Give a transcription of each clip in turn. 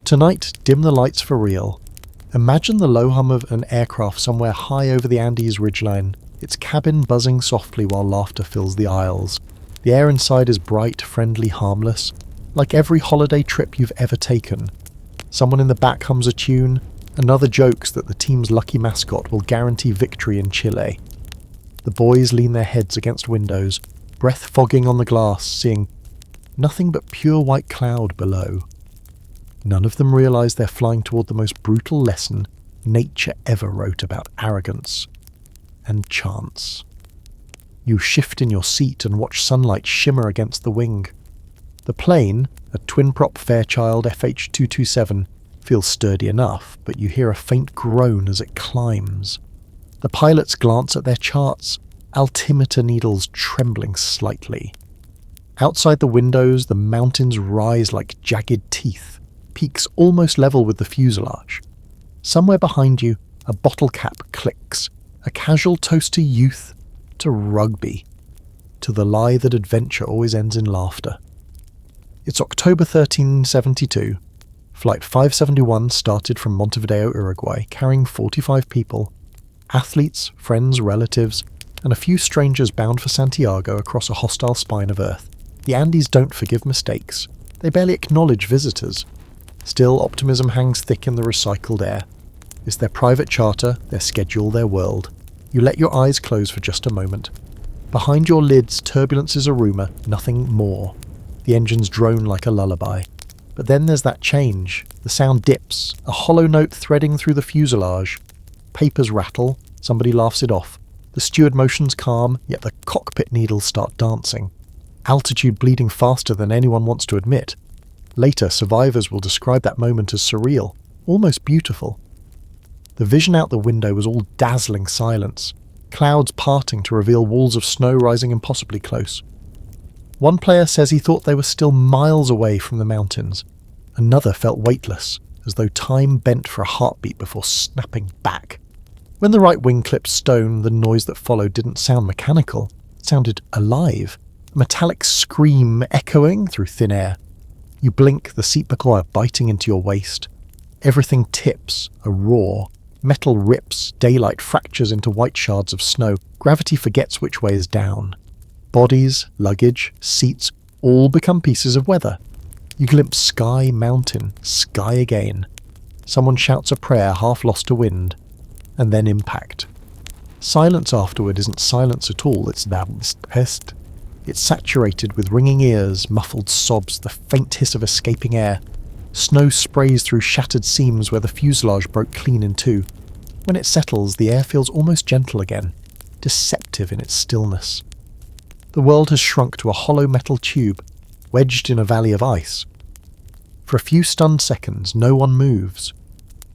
Tonight, dim the lights for real. Imagine the low hum of an aircraft somewhere high over the Andes ridgeline, its cabin buzzing softly while laughter fills the aisles. The air inside is bright, friendly, harmless, like every holiday trip you've ever taken. Someone in the back hums a tune, another jokes that the team's lucky mascot will guarantee victory in Chile. The boys lean their heads against windows, breath fogging on the glass, seeing nothing but pure white cloud below. None of them realise they're flying toward the most brutal lesson nature ever wrote about arrogance and chance. You shift in your seat and watch sunlight shimmer against the wing. The plane, a twin-prop Fairchild FH-227, feels sturdy enough, but you hear a faint groan as it climbs. The pilots glance at their charts, altimeter needles trembling slightly. Outside the windows, the mountains rise like jagged teeth, peaks almost level with the fuselage. Somewhere behind you, a bottle cap clicks, a casual toast to youth, to rugby, to the lie that adventure always ends in laughter. It's October 1372. Flight 571 started from Montevideo, Uruguay, carrying 45 people, athletes, friends, relatives, and a few strangers bound for Santiago across a hostile spine of earth. The Andes don't forgive mistakes. They barely acknowledge visitors. Still, optimism hangs thick in the recycled air. It's their private charter, their schedule, their world. You let your eyes close for just a moment. Behind your lids, turbulence is a rumour, nothing more. The engines drone like a lullaby. But then there's that change. The sound dips, a hollow note threading through the fuselage. Papers rattle, somebody laughs it off. The steward motions calm, yet the cockpit needles start dancing. Altitude bleeding faster than anyone wants to admit. Later, survivors will describe that moment as surreal, almost beautiful. The vision out the window was all dazzling silence, clouds parting to reveal walls of snow rising impossibly close. One player says he thought they were still miles away from the mountains. Another felt weightless, as though time bent for a heartbeat before snapping back. When the right wing clipped stone, the noise that followed didn't sound mechanical. It sounded alive, a metallic scream echoing through thin air. You blink, the seat buckle biting into your waist. Everything tips, a roar. Metal rips, daylight fractures into white shards of snow. Gravity forgets which way is down. Bodies, luggage, seats, all become pieces of weather. You glimpse sky, mountain, sky again. Someone shouts a prayer half lost to wind, and then impact. Silence afterward isn't silence at all, it's pest. It's saturated with ringing ears, muffled sobs, the faint hiss of escaping air. Snow sprays through shattered seams where the fuselage broke clean in two. When it settles, the air feels almost gentle again, deceptive in its stillness. The world has shrunk to a hollow metal tube, wedged in a valley of ice. For a few stunned seconds, no one moves.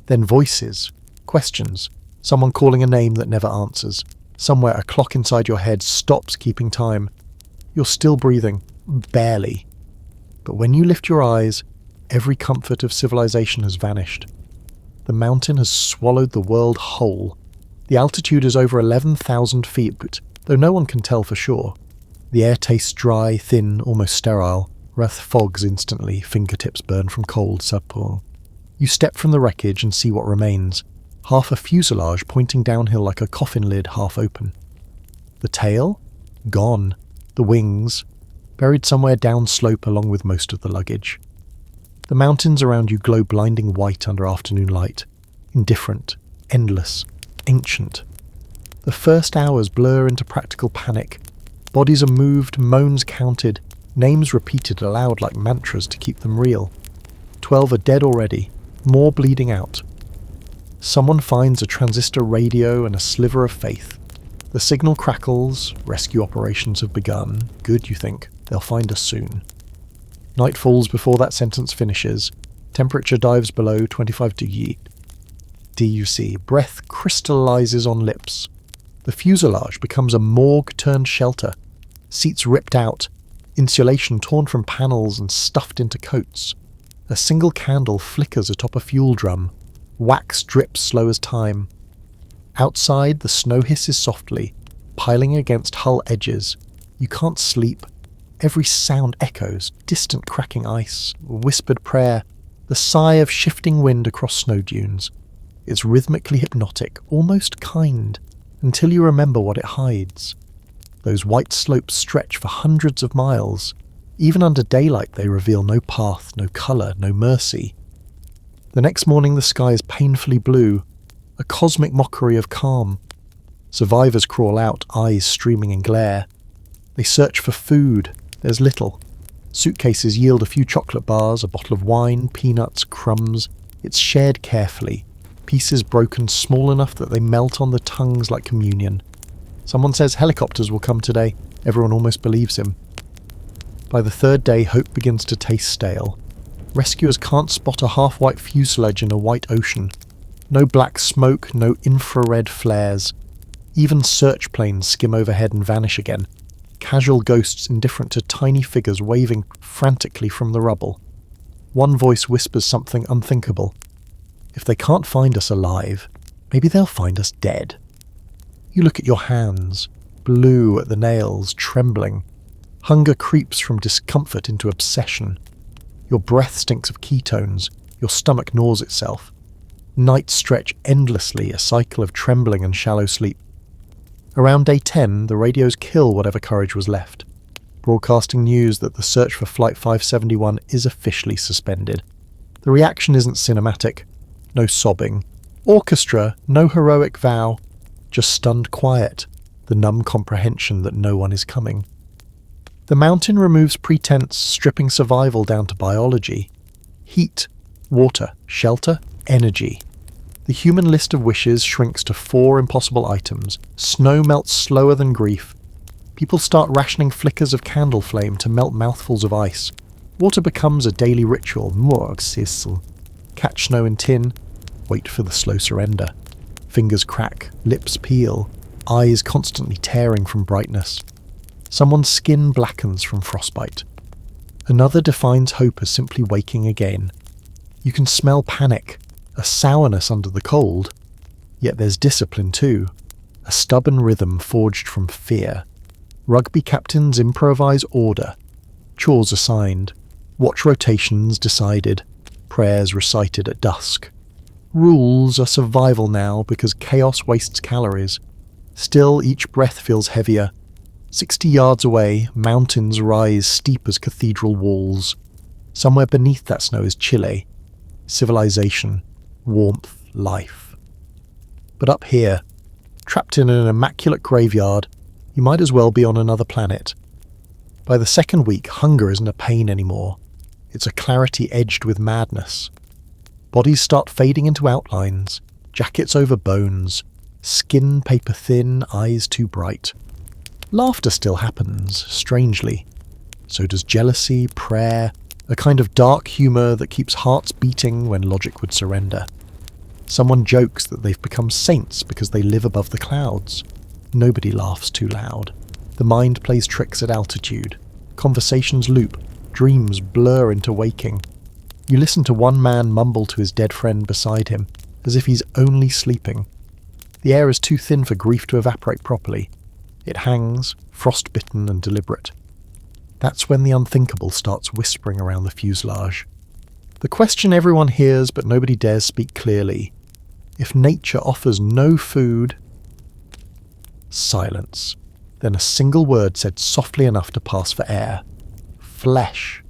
Then voices, questions, someone calling a name that never answers. Somewhere a clock inside your head stops keeping time. You're still breathing, barely. But when you lift your eyes, every comfort of civilization has vanished. The mountain has swallowed the world whole. The altitude is over 11,000 feet, though no one can tell for sure. The air tastes dry, thin, almost sterile. Breath fogs instantly, fingertips burn from cold. You step from the wreckage and see what remains. Half a fuselage pointing downhill like a coffin lid half open. The tail? Gone. The wings? Buried somewhere downslope along with most of the luggage. The mountains around you glow blinding white under afternoon light. Indifferent, endless, ancient. The first hours blur into practical panic. Bodies are moved, moans counted, names repeated aloud like mantras to keep them real. 12 are dead already, more bleeding out. Someone finds a transistor radio and a sliver of faith. The signal crackles, rescue operations have begun. Good, you think, they'll find us soon. Night falls before that sentence finishes. Temperature dives below 25 degrees. DUC. Breath crystallizes on lips. The fuselage becomes a morgue turned shelter. Seats ripped out, insulation torn from panels and stuffed into coats. A single candle flickers atop a fuel drum. Wax drips slow as time. Outside, the snow hisses softly, piling against hull edges. You can't sleep. Every sound echoes, distant cracking ice, whispered prayer. the sigh of shifting wind across snow dunes. It's rhythmically hypnotic, almost kind, until you remember what it hides. Those white slopes stretch for hundreds of miles. Even under daylight they reveal no path, no colour, no mercy. The next morning the sky is painfully blue, a cosmic mockery of calm. Survivors crawl out, eyes streaming in glare. They search for food. There's little. Suitcases yield a few chocolate bars, a bottle of wine, peanuts, crumbs. It's shared carefully, pieces broken small enough that they melt on the tongues like communion. Someone says helicopters will come today. Everyone almost believes him. By the third day, hope begins to taste stale. Rescuers can't spot a half-white fuselage in a white ocean. No black smoke, no infrared flares. Even search planes skim overhead and vanish again. Casual ghosts indifferent to tiny figures waving frantically from the rubble. One voice whispers something unthinkable. If they can't find us alive, maybe they'll find us dead. You look at your hands, blue at the nails, trembling. Hunger creeps from discomfort into obsession. Your breath stinks of ketones, your stomach gnaws itself. Nights stretch endlessly, a cycle of trembling and shallow sleep. Around day 10, the radios kill whatever courage was left, broadcasting news that the search for Flight 571 is officially suspended. The reaction isn't cinematic. No sobbing. Orchestra, no heroic vow. Just stunned quiet, the numb comprehension that no one is coming. The mountain removes pretense, stripping survival down to biology. Heat, water, shelter, energy. The human list of wishes shrinks to 4 impossible items. Snow melts slower than grief. People start rationing flickers of candle flame to melt mouthfuls of ice. Water becomes a daily ritual. Catch snow in tin. Wait for the slow surrender. Fingers crack, lips peel, eyes constantly tearing from brightness. Someone's skin blackens from frostbite. Another defines hope as simply waking again. You can smell panic, a sourness under the cold. Yet there's discipline too, a stubborn rhythm forged from fear. Rugby captains improvise order, chores assigned, watch rotations decided, prayers recited at dusk. Rules are survival now because chaos wastes calories. Still, each breath feels heavier. 60 yards away, mountains rise steep as cathedral walls. Somewhere beneath that snow is Chile. Civilization, warmth, life. But up here, trapped in an immaculate graveyard, you might as well be on another planet. By the second week, hunger isn't a pain anymore. It's a clarity edged with madness. Bodies start fading into outlines, jackets over bones, skin paper thin, eyes too bright. Laughter still happens, strangely. So does jealousy, prayer, a kind of dark humour that keeps hearts beating when logic would surrender. Someone jokes that they've become saints because they live above the clouds. Nobody laughs too loud. The mind plays tricks at altitude. Conversations loop, dreams blur into waking. You listen to one man mumble to his dead friend beside him, as if he's only sleeping. The air is too thin for grief to evaporate properly. It hangs, frostbitten and deliberate. That's when the unthinkable starts whispering around the fuselage. The question everyone hears but nobody dares speak clearly. If nature offers no food... Silence. Then a single word said softly enough to pass for air. Flesh.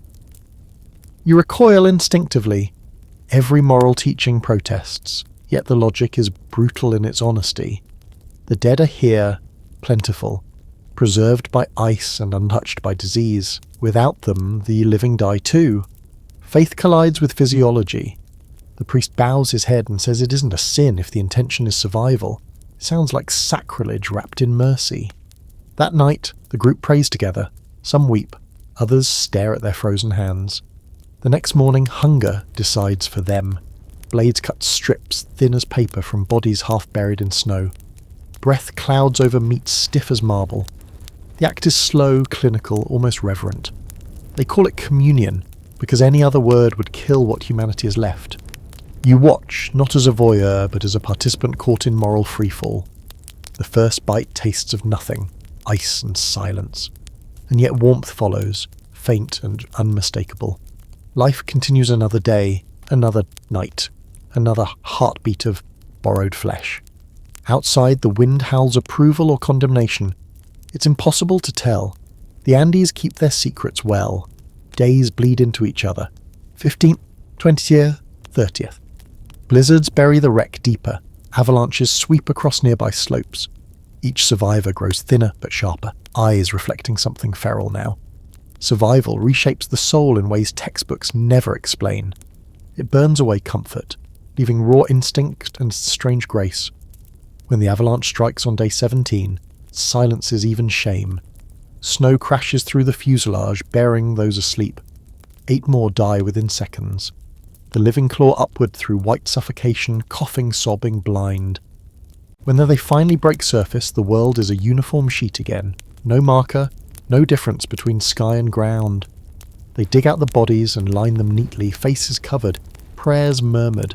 You recoil instinctively. Every moral teaching protests, yet the logic is brutal in its honesty. The dead are here, plentiful, preserved by ice and untouched by disease. Without them, the living die too. Faith collides with physiology. The priest bows his head and says it isn't a sin if the intention is survival. It sounds like sacrilege wrapped in mercy. That night, the group prays together. Some weep, others stare at their frozen hands. The next morning, hunger decides for them. Blades cut strips thin as paper from bodies half buried in snow. Breath clouds over meat stiff as marble. The act is slow, clinical, almost reverent. They call it communion, because any other word would kill what humanity has left. You watch, not as a voyeur, but as a participant caught in moral freefall. The first bite tastes of nothing, ice and silence. And yet warmth follows, faint and unmistakable. Life continues another day, Another night. Another heartbeat of borrowed flesh. Outside, the wind howls approval or condemnation. It's impossible to tell. The Andes keep their secrets well. Days bleed into each other. 15th, 20th, 30th. Blizzards bury the wreck deeper. Avalanches sweep across nearby slopes. Each survivor grows thinner but sharper, eyes reflecting something feral now. Survival reshapes the soul in ways textbooks never explain. It burns away comfort, leaving raw instinct and strange grace. When the avalanche strikes on day 17, it silences even shame. Snow crashes through the fuselage, burying those asleep. 8 more die within seconds. The living claw upward through white suffocation, coughing, sobbing, blind. When they finally break surface, the world is a uniform sheet again. No marker, no difference between sky and ground. They dig out the bodies and line them neatly, faces covered, prayers murmured.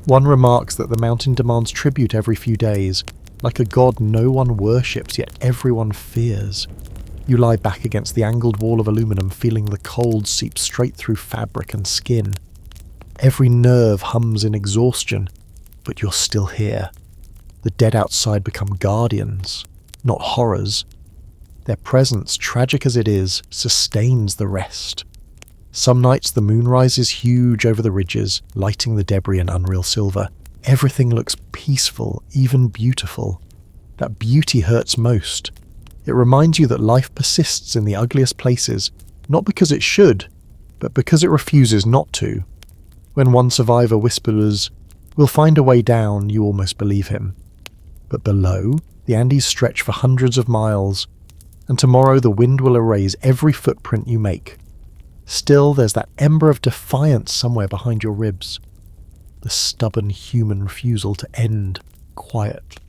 One remarks that the mountain demands tribute every few days, like a god no one worships yet everyone fears. You lie back against the angled wall of aluminum, feeling the cold seep straight through fabric and skin. Every nerve hums in exhaustion, but you're still here. The dead outside become guardians, not horrors. Their presence, tragic as it is, sustains the rest. Some nights the moon rises huge over the ridges, lighting the debris in unreal silver. Everything looks peaceful, even beautiful. That beauty hurts most. It reminds you that life persists in the ugliest places, not because it should, but because it refuses not to. When one survivor whispers, "We'll find a way down," you almost believe him. But below, the Andes stretch for hundreds of miles, and tomorrow the wind will erase every footprint you make. Still, there's that ember of defiance somewhere behind your ribs. The stubborn human refusal to end quietly.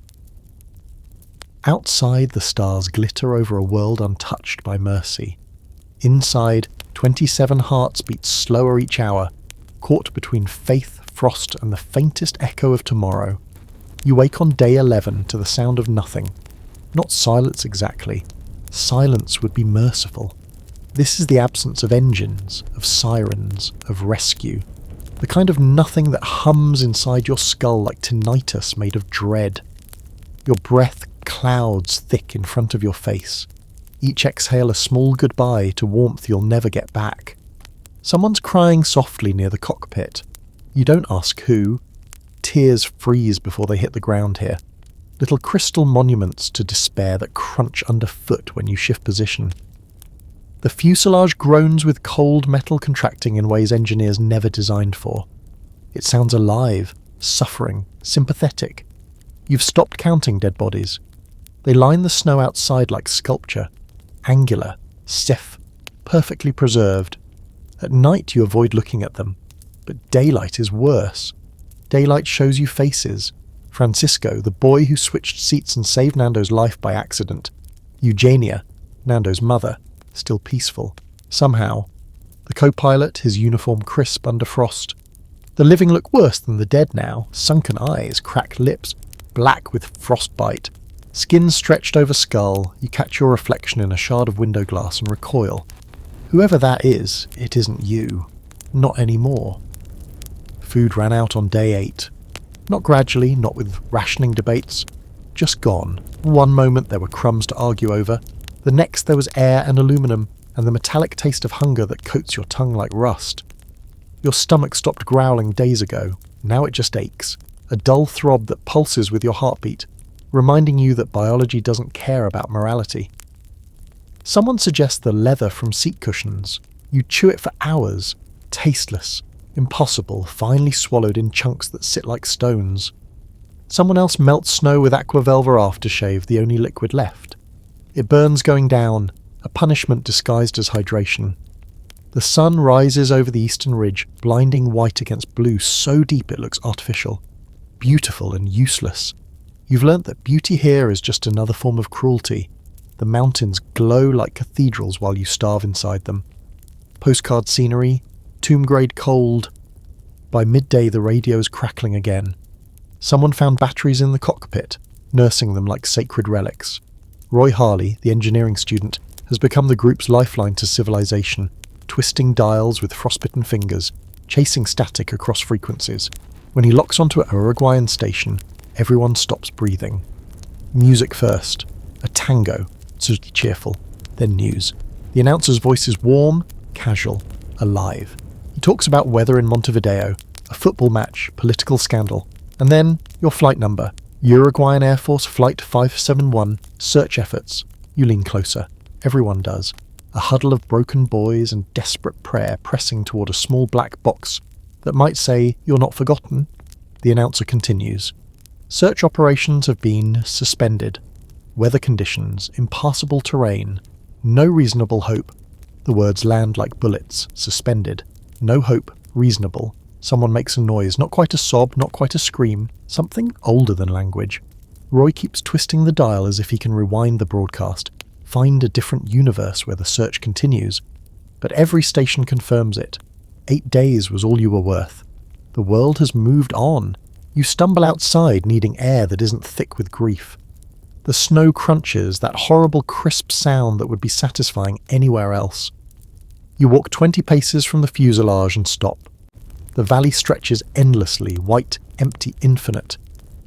Outside, the stars glitter over a world untouched by mercy. Inside, 27 hearts beat slower each hour, caught between faith, frost, and the faintest echo of tomorrow. You wake on day 11 to the sound of nothing. Not silence exactly. Silence would be merciful. This is the absence of engines, of sirens, of rescue. The kind of nothing that hums inside your skull like tinnitus made of dread. Your breath clouds thick in front of your face. Each exhale a small goodbye to warmth you'll never get back. Someone's crying softly near the cockpit. You don't ask who. Tears freeze before they hit the ground here. Little crystal monuments to despair that crunch underfoot when you shift position. The fuselage groans with cold metal contracting in ways engineers never designed for. It sounds alive, suffering, sympathetic. You've stopped counting dead bodies. They line the snow outside like sculpture, angular, stiff, perfectly preserved. At night you avoid looking at them, but daylight is worse. Daylight shows you faces. Francisco, the boy who switched seats and saved Nando's life by accident. Eugenia, Nando's mother, still peaceful. Somehow. The co-pilot, his uniform crisp under frost. The living look worse than the dead now. Sunken eyes, cracked lips, black with frostbite. Skin stretched over skull, you catch your reflection in a shard of window glass and recoil. Whoever that is, it isn't you. Not anymore. Food ran out on day 8. Not gradually, not with rationing debates. Just gone. One moment there were crumbs to argue over. The next there was air and aluminum, and the metallic taste of hunger that coats your tongue like rust. Your stomach stopped growling days ago. Now it just aches. A dull throb that pulses with your heartbeat, reminding you that biology doesn't care about morality. Someone suggests the leather from seat cushions. You chew it for hours. Tasteless. Impossible, finely swallowed in chunks that sit like stones. Someone else melts snow with Aquavelva aftershave, the only liquid left. It burns going down, a punishment disguised as hydration. The sun rises over the eastern ridge, blinding white against blue so deep it looks artificial. Beautiful and useless. You've learnt that beauty here is just another form of cruelty. The mountains glow like cathedrals while you starve inside them. Postcard scenery, tomb-grade cold. By midday the radio's crackling again. Someone found batteries in the cockpit, nursing them like sacred relics. Roy Harley, the engineering student, has become the group's lifeline to civilization, twisting dials with frostbitten fingers, chasing static across frequencies. When he locks onto a Uruguayan station, everyone stops breathing. Music first. A tango, so cheerful. Then news. The announcer's voice is warm, casual, alive. He talks about weather in Montevideo, a football match, political scandal. And then, your flight number. Uruguayan Air Force Flight 571, search efforts. You lean closer. Everyone does. A huddle of broken boys and desperate prayer pressing toward a small black box that might say, "You're not forgotten." The announcer continues. Search operations have been suspended. Weather conditions, impassable terrain, no reasonable hope. The words land like bullets, suspended. No hope, reasonable. Someone makes a noise, not quite a sob, not quite a scream, something older than language. Roy keeps twisting the dial as if he can rewind the broadcast, find a different universe where the search continues. But every station confirms it. 8 days was all you were worth. The world has moved on. You stumble outside needing air that isn't thick with grief. The snow crunches, that horrible crisp sound that would be satisfying anywhere else. You walk 20 paces from the fuselage and stop. The valley stretches endlessly, white, empty, infinite.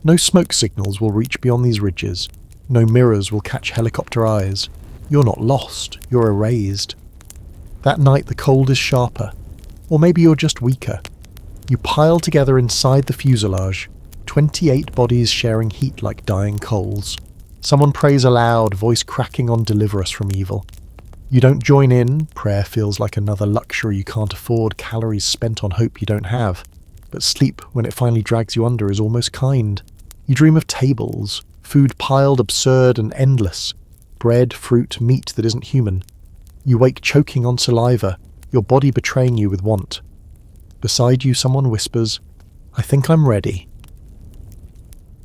No smoke signals will reach beyond these ridges. No mirrors will catch helicopter eyes. You're not lost, you're erased. That night the cold is sharper. Or maybe you're just weaker. You pile together inside the fuselage, 28 bodies sharing heat like dying coals. Someone prays aloud, voice cracking on "Deliver us from evil." You don't join in, prayer feels like another luxury you can't afford, calories spent on hope you don't have. But sleep, when it finally drags you under, is almost kind. You dream of tables, food piled absurd and endless, bread, fruit, meat that isn't human. You wake choking on saliva, your body betraying you with want. Beside you someone whispers, "I think I'm ready."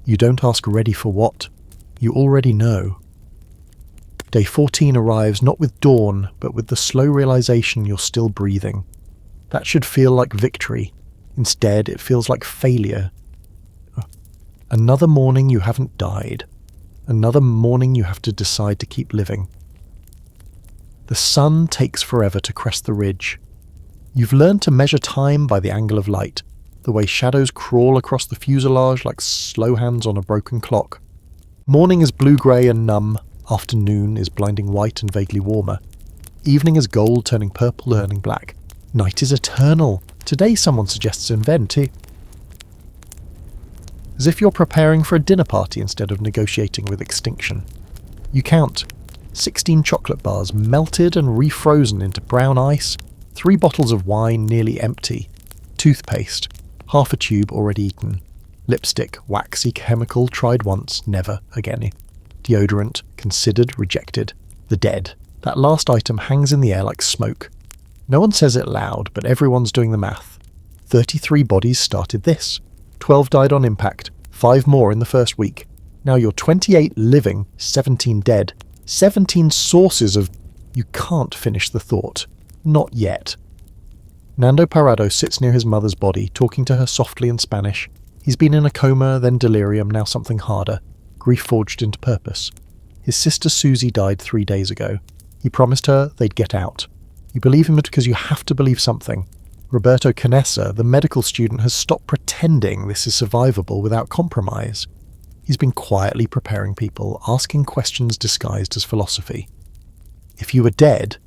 You don't ask ready for what. You already know. Day 14 arrives not with dawn, but with the slow realization you're still breathing. That should feel like victory. Instead, it feels like failure. Another morning you haven't died. Another morning you have to decide to keep living. The sun takes forever to crest the ridge. You've learned to measure time by the angle of light, the way shadows crawl across the fuselage like slow hands on a broken clock. Morning is blue-grey and numb, afternoon is blinding white and vaguely warmer. Evening is gold turning purple, turning black. Night is eternal. Today someone suggests inventi. As if you're preparing for a dinner party instead of negotiating with extinction. You count. 16 chocolate bars melted and refrozen into brown ice, 3 bottles of wine nearly empty, toothpaste, half a tube already eaten, lipstick, waxy chemical tried once, never again, deodorant, considered, rejected, the dead. That last item hangs in the air like smoke. No one says it loud, but everyone's doing the math. 33 bodies started this. 12 died on impact, 5 more in the first week. Now you're 28 living, 17 dead. 17 sources of... You can't finish the thought. Not yet. Nando Parrado sits near his mother's body, talking to her softly in Spanish. He's been in a coma, then delirium, now something harder. Grief forged into purpose. His sister Susie died 3 days ago. He promised her they'd get out. You believe him because you have to believe something. Roberto Canessa, the medical student, has stopped pretending this is survivable without compromise. He's been quietly preparing people, asking questions disguised as philosophy. If you were dead,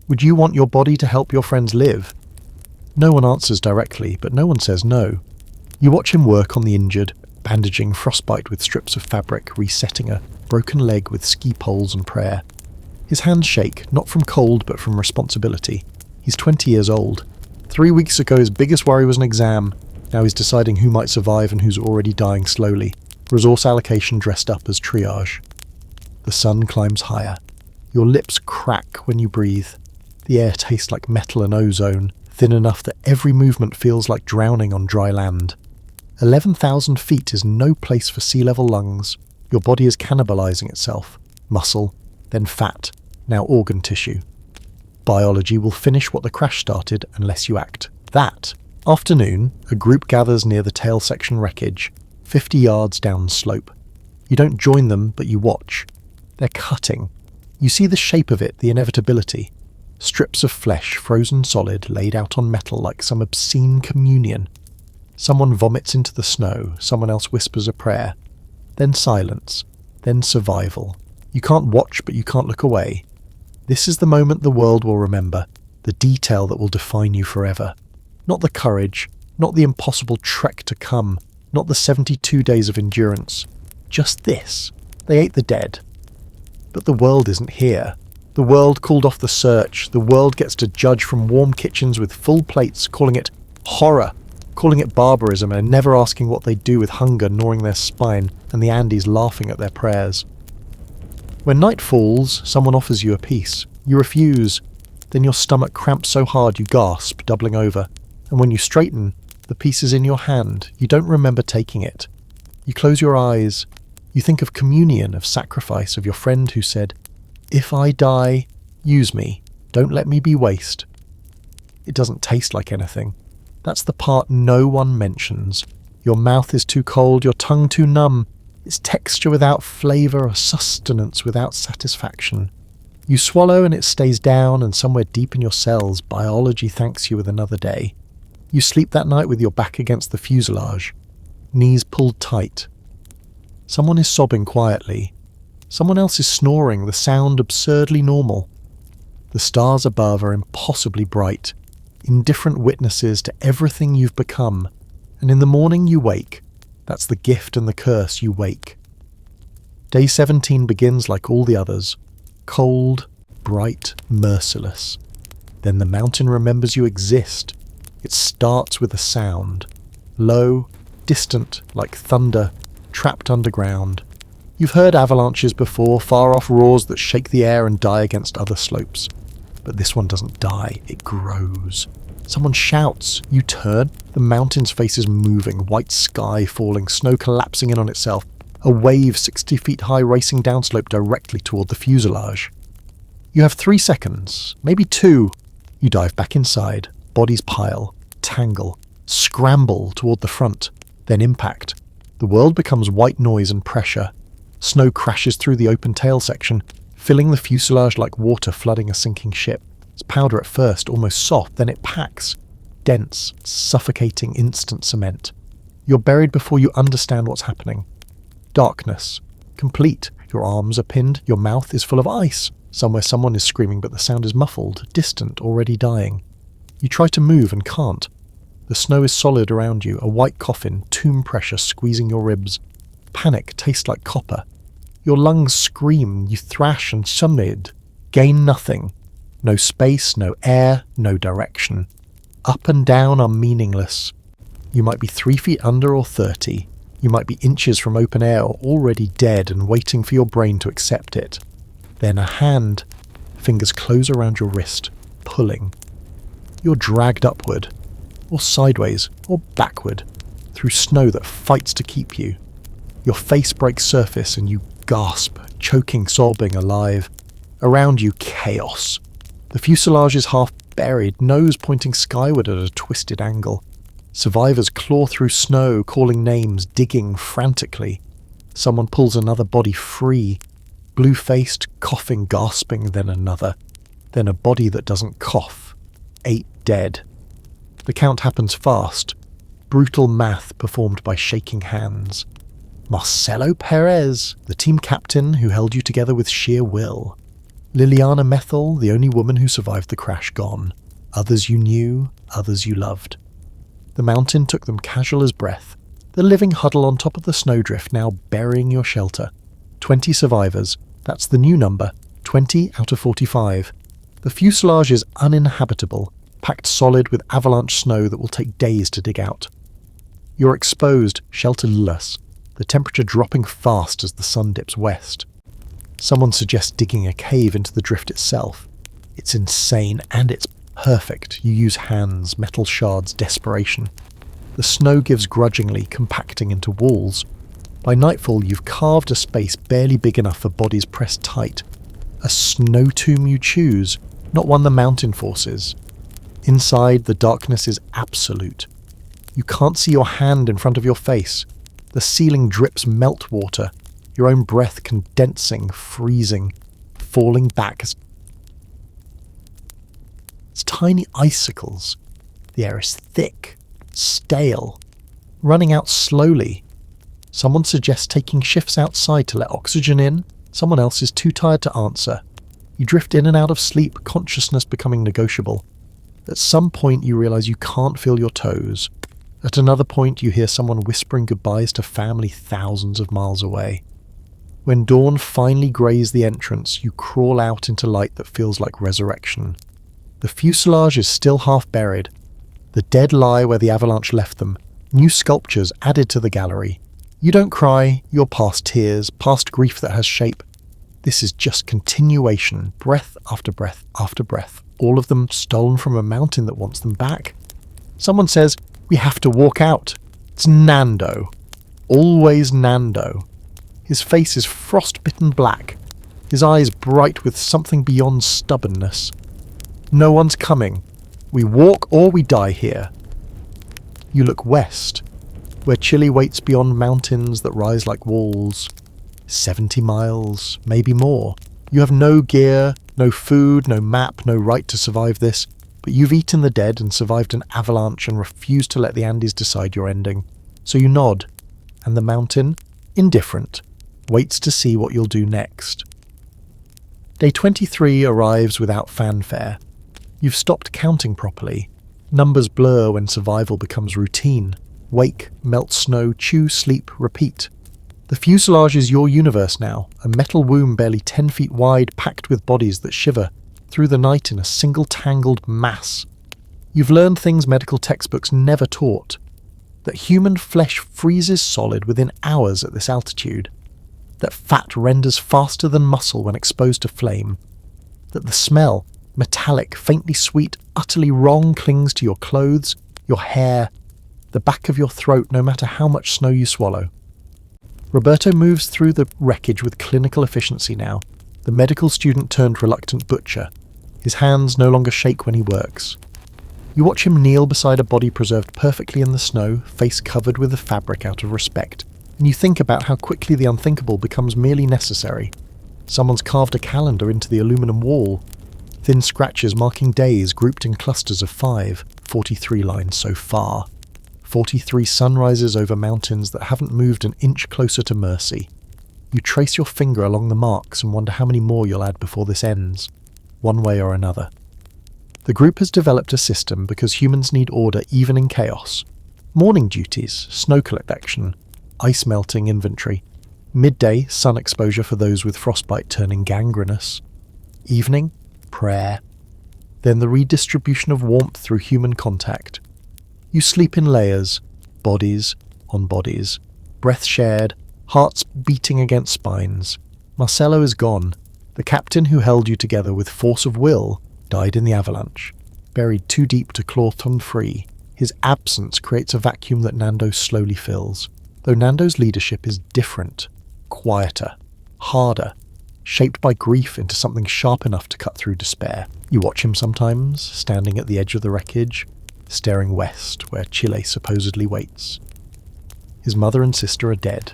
would you want your body to help your friends live? No one answers directly, but no one says no. You watch him work on the injured, bandaging frostbite with strips of fabric, resetting a broken leg with ski poles and prayer. His hands shake, not from cold but from responsibility. He's 20 years old. 3 weeks ago his biggest worry was an exam. Now he's deciding who might survive and who's already dying slowly. Resource allocation dressed up as triage. The sun climbs higher. Your lips crack when you breathe. The air tastes like metal and ozone, thin enough that every movement feels like drowning on dry land. 11,000 feet is no place for sea-level lungs. Your body is cannibalizing itself. Muscle, then fat, now organ tissue. Biology will finish what the crash started unless you act. That afternoon, a group gathers near the tail section wreckage, 50 yards down the slope. You don't join them, but you watch. They're cutting. You see the shape of it, the inevitability. Strips of flesh frozen solid laid out on metal like some obscene communion. Someone vomits into the snow, someone else whispers a prayer. Then silence, then survival. You can't watch, but you can't look away. This is the moment the world will remember, the detail that will define you forever. Not the courage, not the impossible trek to come, not the 72 days of endurance. Just this. They ate the dead. But the world isn't here. The world called off the search. The world gets to judge from warm kitchens with full plates, calling it horror, calling it barbarism, and never asking what they do with hunger gnawing their spine and the Andes laughing at their prayers. When night falls, someone offers you a piece. You refuse. Then your stomach cramps so hard you gasp, doubling over. And when you straighten, the piece is in your hand. You don't remember taking it. You close your eyes. You think of communion, of sacrifice, of your friend who said, "If I die, use me. Don't let me be waste." It doesn't taste like anything. That's the part no one mentions. Your mouth is too cold, your tongue too numb. It's texture without flavour, a sustenance without satisfaction. You swallow and it stays down, and somewhere deep in your cells, biology thanks you with another day. You sleep that night with your back against the fuselage, knees pulled tight. Someone is sobbing quietly. Someone else is snoring, the sound absurdly normal. The stars above are impossibly bright, indifferent witnesses to everything you've become, and in the morning you wake. That's the gift and the curse, you wake. Day 17 begins like all the others, cold, bright, merciless. Then the mountain remembers you exist. It starts with a sound, low, distant, like thunder, trapped underground. You've heard avalanches before, far-off roars that shake the air and die against other slopes. But this one doesn't die, it grows. Someone shouts, you turn, the mountain's face is moving, white sky falling, snow collapsing in on itself, a wave 60 feet high racing downslope directly toward the fuselage. You have 3 seconds, maybe 2. You dive back inside, bodies pile, tangle, scramble toward the front, then impact. The world becomes white noise and pressure. Snow crashes through the open tail section, filling the fuselage like water flooding a sinking ship. It's powder at first, almost soft, then it packs. Dense, suffocating instant cement. You're buried before you understand what's happening. Darkness. Complete. Your arms are pinned, your mouth is full of ice. Somewhere someone is screaming, but the sound is muffled, distant, already dying. You try to move and can't. The snow is solid around you, a white coffin, tomb pressure squeezing your ribs. Panic tastes like copper. Your lungs scream, you thrash and summid. Gain nothing. No space, no air, no direction. Up and down are meaningless. You might be 3 feet under or 30. You might be inches from open air or already dead and waiting for your brain to accept it. Then a hand. Fingers close around your wrist, pulling. You're dragged upward, or sideways, or backward, through snow that fights to keep you. Your face breaks surface and you gasp, choking, sobbing, alive. Around you, chaos. The fuselage is half buried, nose pointing skyward at a twisted angle. Survivors claw through snow, calling names, digging frantically. Someone pulls another body free, blue-faced, coughing, gasping, then another. Then a body that doesn't cough. 8 dead. The count happens fast. Brutal math performed by shaking hands. Marcelo Perez, the team captain who held you together with sheer will. Liliana Methel, the only woman who survived the crash, gone. Others you knew, others you loved. The mountain took them casual as breath. The living huddle on top of the snowdrift now burying your shelter. 20 survivors. That's the new number. 20 out of 45. The fuselage is uninhabitable, packed solid with avalanche snow that will take days to dig out. You're exposed, shelterless, the temperature dropping fast as the sun dips west. Someone suggests digging a cave into the drift itself. It's insane, and it's perfect. You use hands, metal shards, desperation. The snow gives grudgingly, compacting into walls. By nightfall, you've carved a space barely big enough for bodies pressed tight. A snow tomb you choose, not one the mountain forces. Inside, the darkness is absolute. You can't see your hand in front of your face. The ceiling drips meltwater, your own breath condensing, freezing, falling back as It's tiny icicles. The air is thick, stale, running out slowly. Someone suggests taking shifts outside to let oxygen in. Someone else is too tired to answer. You drift in and out of sleep, consciousness becoming negotiable. At some point you realise you can't feel your toes. At another point you hear someone whispering goodbyes to family thousands of miles away. When dawn finally greys the entrance, you crawl out into light that feels like resurrection. The fuselage is still half buried. The dead lie where the avalanche left them. New sculptures added to the gallery. You don't cry, you're past tears, past grief that has shape. This is just continuation, breath after breath after breath, all of them stolen from a mountain that wants them back. Someone says, "We have to walk out." It's Nando. Always Nando. His face is frost-bitten black, his eyes bright with something beyond stubbornness. No one's coming. We walk or we die here. You look west, where Chile waits beyond mountains that rise like walls. 70 miles, maybe more. You have no gear, no food, no map, no right to survive this, but you've eaten the dead and survived an avalanche and refused to let the Andes decide your ending. So you nod, and the mountain, indifferent, waits to see what you'll do next. Day 23 arrives without fanfare. You've stopped counting properly. Numbers blur when survival becomes routine. Wake, melt snow, chew, sleep, repeat. The fuselage is your universe now, a metal womb barely 10 feet wide packed with bodies that shiver through the night in a single tangled mass. You've learned things medical textbooks never taught. That human flesh freezes solid within hours at this altitude. That fat renders faster than muscle when exposed to flame. That the smell, metallic, faintly sweet, utterly wrong, clings to your clothes, your hair, the back of your throat, no matter how much snow you swallow. Roberto moves through the wreckage with clinical efficiency now, the medical student turned reluctant butcher. His hands no longer shake when he works. You watch him kneel beside a body preserved perfectly in the snow, face covered with the fabric out of respect, and you think about how quickly the unthinkable becomes merely necessary. Someone's carved a calendar into the aluminum wall. Thin scratches marking days grouped in clusters of 5, 43 lines so far. 43 sunrises over mountains that haven't moved an inch closer to mercy. You trace your finger along the marks and wonder how many more you'll add before this ends, one way or another. The group has developed a system because humans need order even in chaos. Morning duties, snow collection, ice melting inventory. Midday, sun exposure for those with frostbite turning gangrenous. Evening, prayer. Then the redistribution of warmth through human contact. You sleep in layers, bodies on bodies, breath shared, hearts beating against spines. Marcelo is gone. The captain who held you together with force of will died in the avalanche, buried too deep to claw tongue free. His absence creates a vacuum that Nando slowly fills, though Nando's leadership is different, quieter, harder, shaped by grief into something sharp enough to cut through despair. You watch him sometimes, standing at the edge of the wreckage, staring west, where Chile supposedly waits. His mother and sister are dead.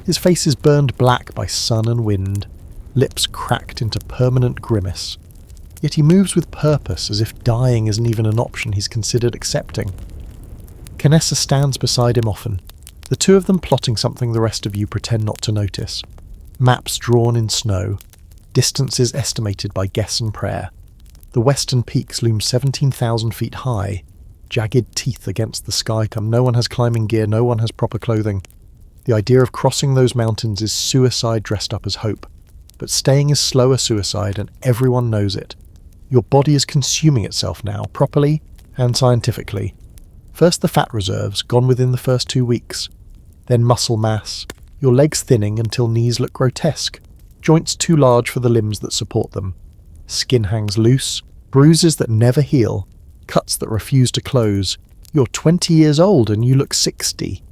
His face is burned black by sun and wind, lips cracked into permanent grimace. Yet he moves with purpose, as if dying isn't even an option he's considered accepting. Canessa stands beside him often, the two of them plotting something the rest of you pretend not to notice. Maps drawn in snow, distances estimated by guess and prayer. The western peaks loom 17,000 feet high, jagged teeth against the sky come. No one has climbing gear, no one has proper clothing. The idea of crossing those mountains is suicide dressed up as hope. But staying is slower suicide, and everyone knows it. Your body is consuming itself now, properly and scientifically. First the fat reserves, gone within the first 2 weeks. Then muscle mass, your legs thinning until knees look grotesque, joints too large for the limbs that support them. Skin hangs loose, bruises that never heal, cuts that refuse to close. You're 20 years old and you look 60.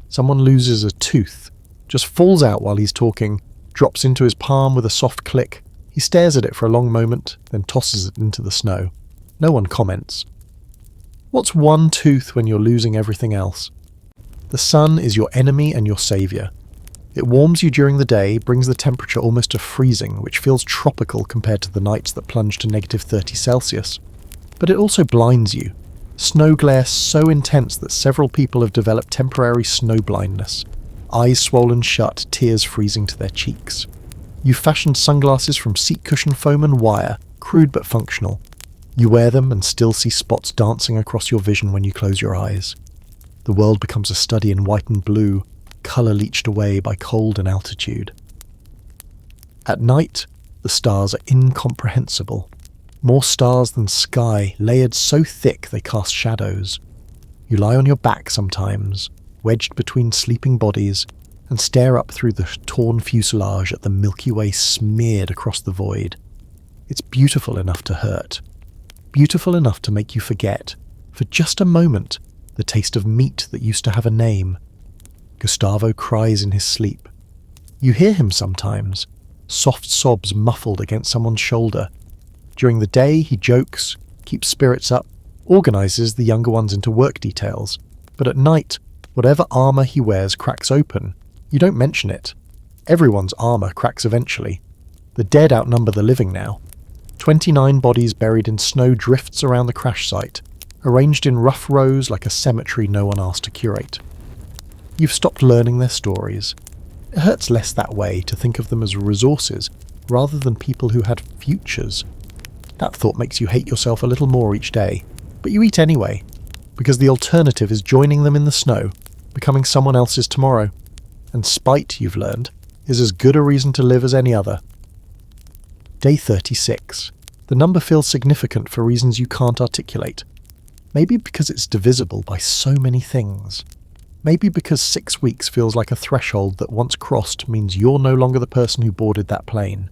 Someone loses a tooth, just falls out while he's talking, drops into his palm with a soft click. He stares at it for a long moment, then tosses it into the snow. No one comments. What's one tooth when you're losing everything else? The sun is your enemy and your saviour. It warms you during the day, brings the temperature almost to freezing, which feels tropical compared to the nights that plunge to -30 Celsius. But it also blinds you. Snow glare so intense that several people have developed temporary snow blindness. Eyes swollen shut, tears freezing to their cheeks. You've fashioned sunglasses from seat cushion foam and wire, crude but functional. You wear them and still see spots dancing across your vision when you close your eyes. The world becomes a study in white and blue, colour leached away by cold and altitude. At night, the stars are incomprehensible. More stars than sky, layered so thick they cast shadows. You lie on your back sometimes, wedged between sleeping bodies, and stare up through the torn fuselage at the Milky Way smeared across the void. It's beautiful enough to hurt. Beautiful enough to make you forget, for just a moment, the taste of meat that used to have a name. Gustavo cries in his sleep. You hear him sometimes, soft sobs muffled against someone's shoulder. During the day, he jokes, keeps spirits up, organises the younger ones into work details. But at night, whatever armour he wears cracks open. You don't mention it. Everyone's armour cracks eventually. The dead outnumber the living now. 29 bodies buried in snow drifts around the crash site, arranged in rough rows like a cemetery no one asked to curate. You've stopped learning their stories. It hurts less that way to think of them as resources rather than people who had futures. That thought makes you hate yourself a little more each day, but you eat anyway, because the alternative is joining them in the snow, becoming someone else's tomorrow. And spite, you've learned, is as good a reason to live as any other. Day 36. The number feels significant for reasons you can't articulate. Maybe because it's divisible by so many things. Maybe because 6 weeks feels like a threshold that once crossed means you're no longer the person who boarded that plane.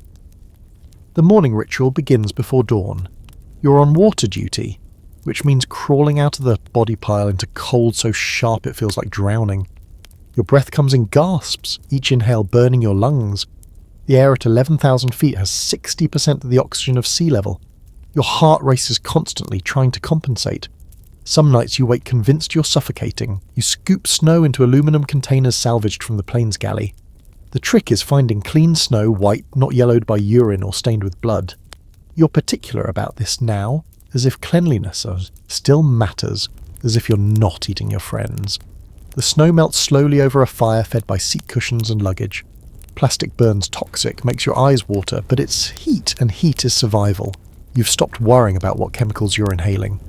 The morning ritual begins before dawn. You're on water duty, which means crawling out of the body pile into cold so sharp it feels like drowning. Your breath comes in gasps, each inhale burning your lungs. The air at 11,000 feet has 60% of the oxygen of sea level. Your heart races constantly, trying to compensate. Some nights you wake convinced you're suffocating. You scoop snow into aluminum containers salvaged from the plane's galley. The trick is finding clean snow, white, not yellowed by urine or stained with blood. You're particular about this now, as if cleanliness still matters, as if you're not eating your friends. The snow melts slowly over a fire fed by seat cushions and luggage. Plastic burns toxic, makes your eyes water, but it's heat, and heat is survival. You've stopped worrying about what chemicals you're inhaling.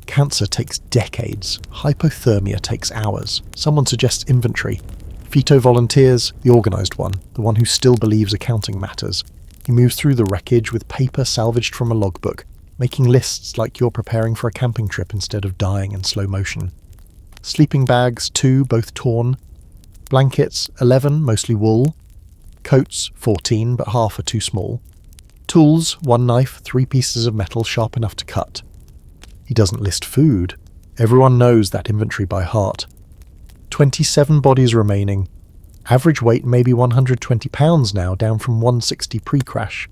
Cancer takes decades. Hypothermia takes hours. Someone suggests inventory. Phyto volunteers, the organised one, the one who still believes accounting matters. He moves through the wreckage with paper salvaged from a logbook, making lists like you're preparing for a camping trip instead of dying in slow motion. Sleeping bags, 2, both torn. Blankets, 11, mostly wool. Coats, 14, but half are too small. Tools, 1 knife, 3 pieces of metal sharp enough to cut. He doesn't list food. Everyone knows that inventory by heart. 27 bodies remaining. Average weight maybe 120 pounds now, down from 160 pre-crash.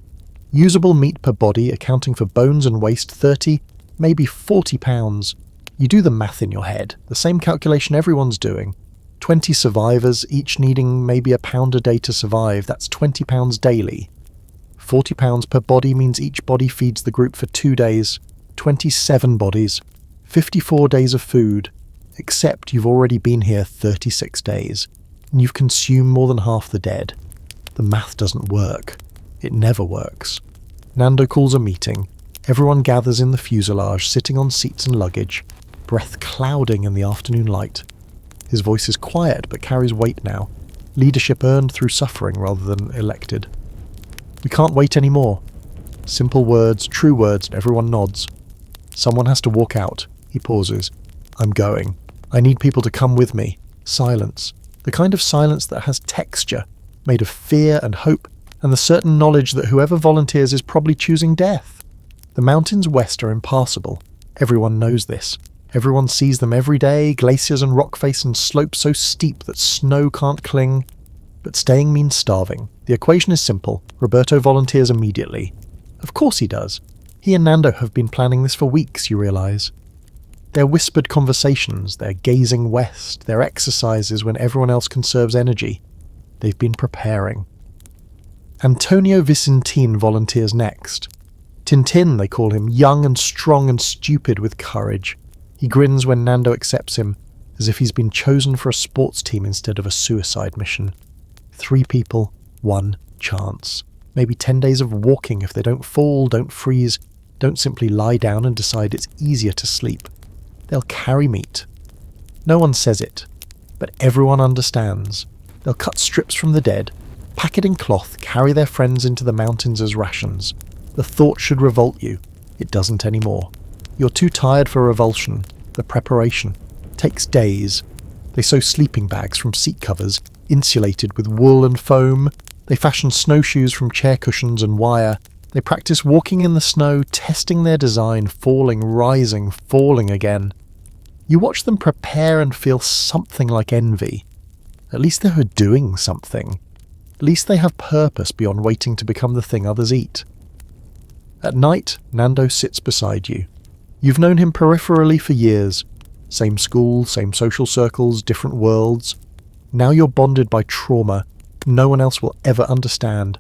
Usable meat per body, accounting for bones and waste, 30, maybe 40 pounds. You do the math in your head, the same calculation everyone's doing. 20 survivors, each needing maybe £1 a day to survive, that's 20 pounds daily. 40 pounds per body means each body feeds the group for 2 days. 27 bodies. 54 days of food. Except you've already been here 36 days, and you've consumed more than half the dead. The math doesn't work. It never works. Nando calls a meeting. Everyone gathers in the fuselage, sitting on seats and luggage, breath clouding in the afternoon light. His voice is quiet but carries weight now, leadership earned through suffering rather than elected. We can't wait anymore. Simple words, true words, and everyone nods. Someone has to walk out. He pauses. I'm going. I need people to come with me. Silence. The kind of silence that has texture, made of fear and hope, and the certain knowledge that whoever volunteers is probably choosing death. The mountains west are impassable. Everyone knows this. Everyone sees them every day, glaciers and rock face and slopes so steep that snow can't cling. But staying means starving. The equation is simple. Roberto volunteers immediately. Of course he does. He and Nando have been planning this for weeks, you realise. Their whispered conversations, their gazing west, their exercises when everyone else conserves energy. They've been preparing. Antonio Vicentin volunteers next. Tintin, they call him, young and strong and stupid with courage. He grins when Nando accepts him, as if he's been chosen for a sports team instead of a suicide mission. 3 people, 1 chance. Maybe 10 days of walking if they don't fall, don't freeze, don't simply lie down and decide it's easier to sleep. They'll carry meat. No one says it, but everyone understands. They'll cut strips from the dead, pack it in cloth, carry their friends into the mountains as rations. The thought should revolt you. It doesn't anymore. You're too tired for revulsion. The preparation takes days. They sew sleeping bags from seat covers, insulated with wool and foam. They fashion snowshoes from chair cushions and wire. They practice walking in the snow, testing their design, falling, rising, falling again. You watch them prepare and feel something like envy. At least they are doing something. At least they have purpose beyond waiting to become the thing others eat. At night, Nando sits beside you. You've known him peripherally for years. Same school, same social circles, different worlds. Now you're bonded by trauma no one else will ever understand.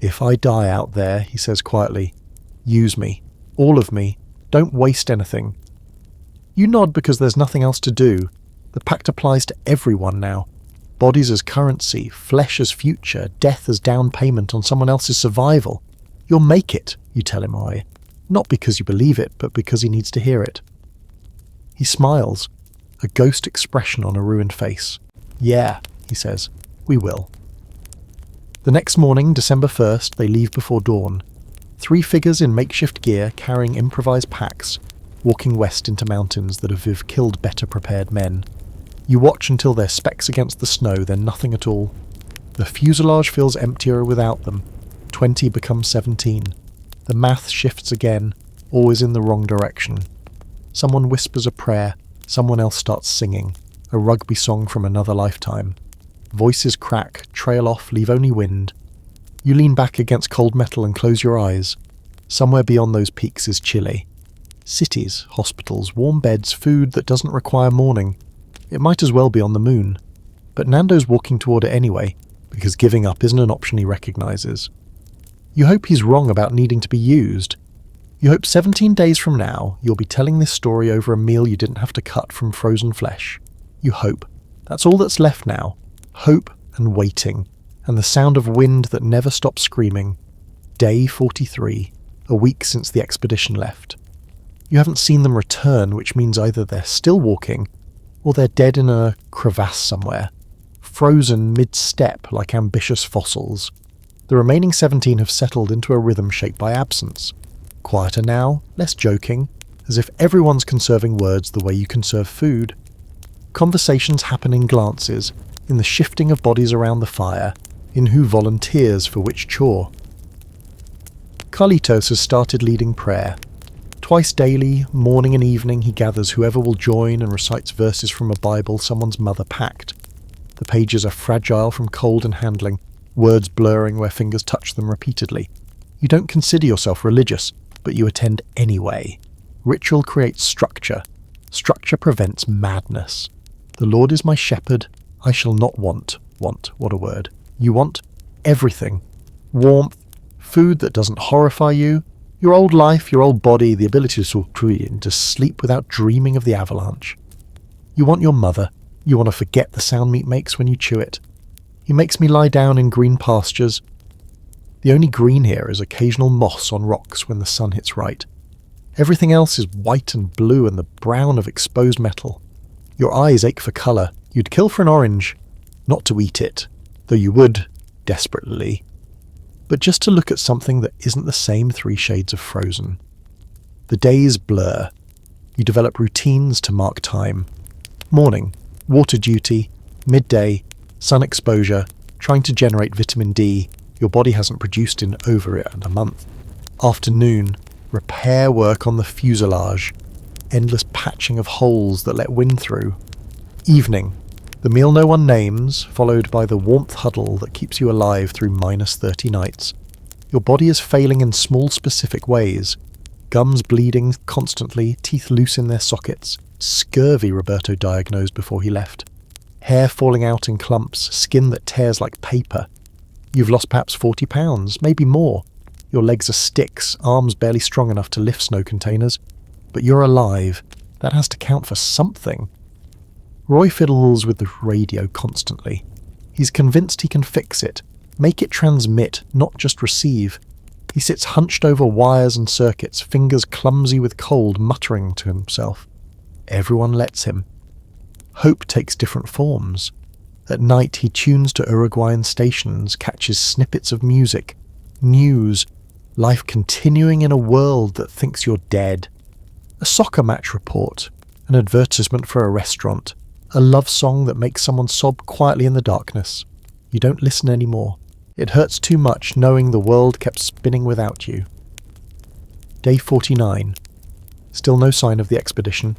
If I die out there, he says quietly, use me. All of me. Don't waste anything. You nod because there's nothing else to do. The pact applies to everyone now. Bodies as currency, flesh as future, death as down payment on someone else's survival. You'll make it, you tell him why. Not because you believe it, but because he needs to hear it. He smiles, a ghost expression on a ruined face. Yeah, he says, we will. The next morning, December 1st, they leave before dawn. 3 figures in makeshift gear carrying improvised packs, walking west into mountains that have killed better prepared men. You watch until they're specks against the snow, then nothing at all. The fuselage feels emptier without them. 20 becomes 17. The math shifts again, always in the wrong direction. Someone whispers a prayer, someone else starts singing, a rugby song from another lifetime. Voices crack, trail off, leave only wind. You lean back against cold metal and close your eyes. Somewhere beyond those peaks is Chile. Cities, hospitals, warm beds, food that doesn't require mourning. It might as well be on the moon. But Nando's walking toward it anyway, because giving up isn't an option he recognizes. You hope he's wrong about needing to be used. You hope 17 days from now, you'll be telling this story over a meal you didn't have to cut from frozen flesh. You hope. That's all that's left now. Hope and waiting, and the sound of wind that never stops screaming. Day 43, a week since the expedition left. You haven't seen them return, which means either they're still walking, or they're dead in a crevasse somewhere, frozen mid-step like ambitious fossils. The remaining 17 have settled into a rhythm shaped by absence. Quieter now, less joking, as if everyone's conserving words the way you conserve food. Conversations happen in glances, in the shifting of bodies around the fire, in who volunteers for which chore. Carlitos has started leading prayer. Twice daily, morning and evening, he gathers whoever will join and recites verses from a Bible someone's mother packed. The pages are fragile from cold and handling, words blurring where fingers touch them repeatedly. You don't consider yourself religious, but you attend anyway. Ritual creates structure. Structure prevents madness. The Lord is my shepherd, I shall not want. Want, what a word. You want everything. Warmth, food that doesn't horrify you, your old life, your old body, the ability to sleep without dreaming of the avalanche. You want your mother. You want to forget the sound meat makes when you chew it. He makes me lie down in green pastures. The only green here is occasional moss on rocks when the sun hits right. Everything else is white and blue and the brown of exposed metal. Your eyes ache for colour. You'd kill for an orange, not to eat it, though you would, desperately, but just to look at something that isn't the same 3 shades of frozen. The days blur. You develop routines to mark time. Morning, water duty, midday, sun exposure, trying to generate vitamin D, your body hasn't produced in over a month. Afternoon, repair work on the fuselage, endless patching of holes that let wind through. Evening, the meal no one names, followed by the warmth huddle that keeps you alive through -30 nights. Your body is failing in small specific ways. Gums bleeding constantly, teeth loose in their sockets. Scurvy, Roberto diagnosed before he left. Hair falling out in clumps, skin that tears like paper. You've lost perhaps 40 pounds, maybe more. Your legs are sticks, arms barely strong enough to lift snow containers. But you're alive. That has to count for something. Roy fiddles with the radio constantly. He's convinced he can fix it, make it transmit, not just receive. He sits hunched over wires and circuits, fingers clumsy with cold, muttering to himself. Everyone lets him. Hope takes different forms. At night he tunes to Uruguayan stations, catches snippets of music, news, life continuing in a world that thinks you're dead. A soccer match report, an advertisement for a restaurant, a love song that makes someone sob quietly in the darkness. You don't listen anymore. It hurts too much knowing the world kept spinning without you. Day 49. Still no sign of the expedition.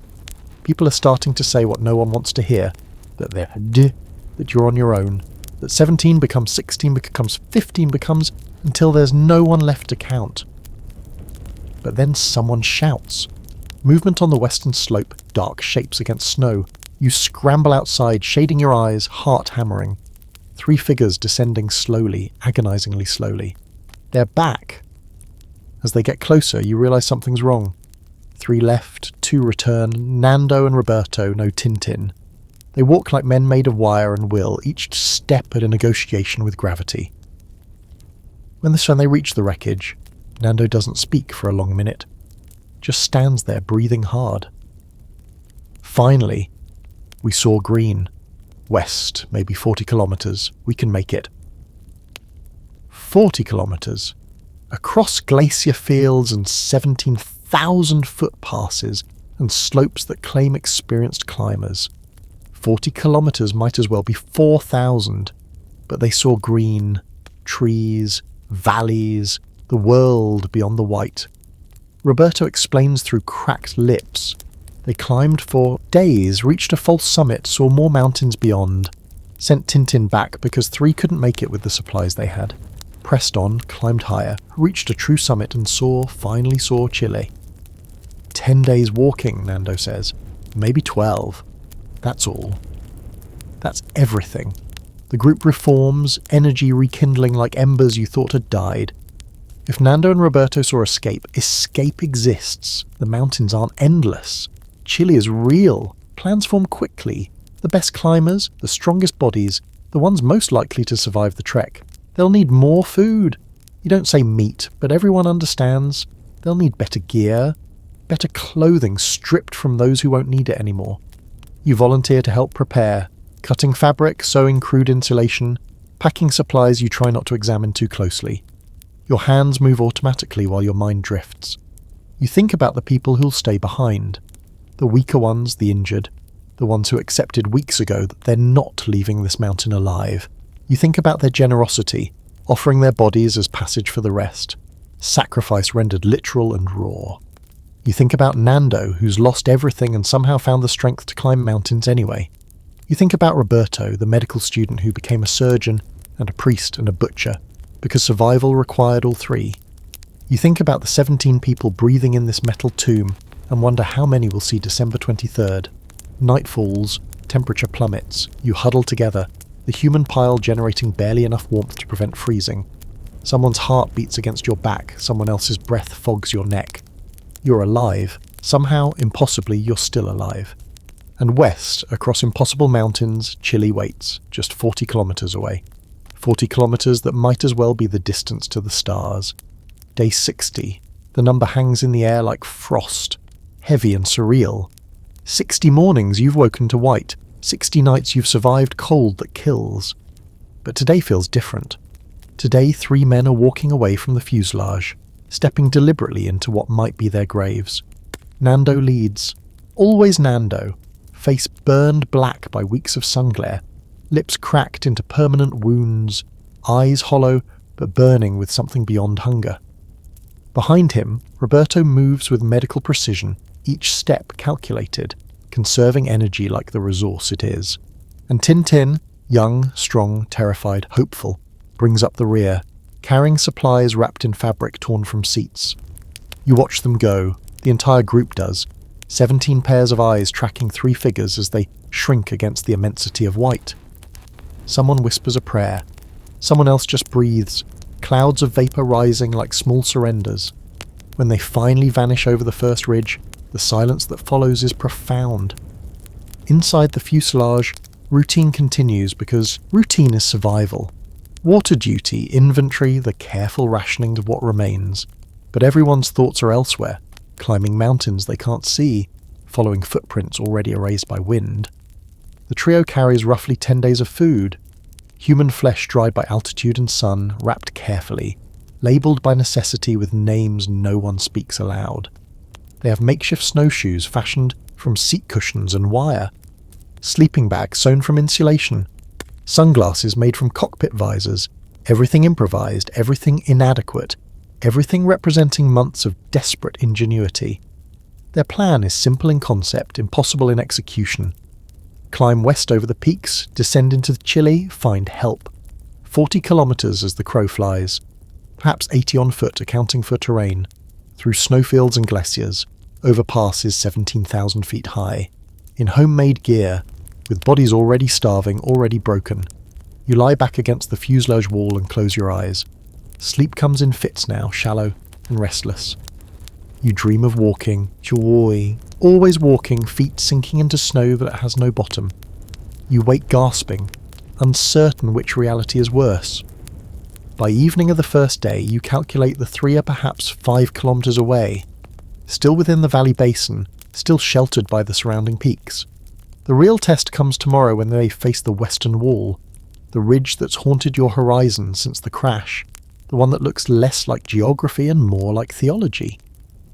People are starting to say what no one wants to hear, that they're dead, that you're on your own, that 17 becomes 16 becomes 15 becomes, until there's no one left to count. But then someone shouts. Movement on the western slope, dark shapes against snow. You scramble outside, shading your eyes, heart hammering. 3 figures descending slowly, agonizingly slowly. They're back. As they get closer, you realize something's wrong. 3 left, 2 return, Nando and Roberto, no Tintin. They walk like men made of wire and will, each step at a negotiation with gravity. When they reach the wreckage, Nando doesn't speak for a long minute. Just stands there breathing hard. Finally, we saw green. West, maybe 40 kilometers. We can make it. 40 kilometers. Across glacier fields and 17,000 foot passes and slopes that claim experienced climbers. 40 kilometers might as well be 4,000. But they saw green, trees, valleys, the world beyond the white. Roberto explains through cracked lips. They climbed for days, reached a false summit, saw more mountains beyond, sent Tintin back because 3 couldn't make it with the supplies they had, pressed on, climbed higher, reached a true summit and finally saw Chile. 10 days walking, Nando says. Maybe 12. That's all. That's everything. The group reforms, energy rekindling like embers you thought had died. If Nando and Roberto saw escape exists. The mountains aren't endless. Chile is real. Plans form quickly. The best climbers, the strongest bodies, the ones most likely to survive the trek. They'll need more food. You don't say meat, but everyone understands. They'll need better gear, better clothing stripped from those who won't need it anymore. You volunteer to help prepare, cutting fabric, sewing crude insulation, packing supplies you try not to examine too closely. Your hands move automatically while your mind drifts. You think about the people who'll stay behind. The weaker ones, the injured. The ones who accepted weeks ago that they're not leaving this mountain alive. You think about their generosity, offering their bodies as passage for the rest. Sacrifice rendered literal and raw. You think about Nando, who's lost everything and somehow found the strength to climb mountains anyway. You think about Roberto, the medical student who became a surgeon and a priest and a butcher, because survival required all 3. You think about the 17 people breathing in this metal tomb and wonder how many will see December 23rd. Night falls, temperature plummets, you huddle together, the human pile generating barely enough warmth to prevent freezing. Someone's heart beats against your back, someone else's breath fogs your neck. You're alive. Somehow, impossibly, you're still alive. And west, across impossible mountains, Chile waits, just 40 kilometers away. 40 kilometers that might as well be the distance to the stars. Day 60. The number hangs in the air like frost, heavy and surreal. 60 mornings you've woken to white, 60 nights you've survived cold that kills. But today feels different. Today 3 men are walking away from the fuselage, stepping deliberately into what might be their graves. Nando leads. Always Nando. Face burned black by weeks of sun glare, lips cracked into permanent wounds, eyes hollow but burning with something beyond hunger. Behind him, Roberto moves with medical precision, each step calculated, conserving energy like the resource it is. And Tintin, young, strong, terrified, hopeful, brings up the rear, carrying supplies wrapped in fabric torn from seats. You watch them go, the entire group does, 17 pairs of eyes tracking 3 figures as they shrink against the immensity of white. Someone whispers a prayer. Someone else just breathes, clouds of vapour rising like small surrenders. When they finally vanish over the first ridge, the silence that follows is profound. Inside the fuselage, routine continues because routine is survival. Water duty, inventory, the careful rationing of what remains. But everyone's thoughts are elsewhere, climbing mountains they can't see, following footprints already erased by wind. The trio carries roughly 10 days of food. Human flesh dried by altitude and sun, wrapped carefully, labelled by necessity with names no one speaks aloud. They have makeshift snowshoes fashioned from seat cushions and wire, sleeping bags sewn from insulation, sunglasses made from cockpit visors, everything improvised, everything inadequate, everything representing months of desperate ingenuity. Their plan is simple in concept, impossible in execution. Climb west over the peaks, descend into Chile, find help. 40 kilometres as the crow flies, perhaps 80 on foot accounting for terrain, through snowfields and glaciers, over passes 17,000 feet high, in homemade gear, with bodies already starving, already broken. You lie back against the fuselage wall and close your eyes. Sleep comes in fits now, shallow and restless. You dream of walking, joy, always walking, feet sinking into snow that has no bottom. You wake gasping, uncertain which reality is worse. By evening of the first day, you calculate the 3 are perhaps 5 kilometres away, still within the valley basin, still sheltered by the surrounding peaks. The real test comes tomorrow when they face the western wall, the ridge that's haunted your horizon since the crash, the one that looks less like geography and more like theology.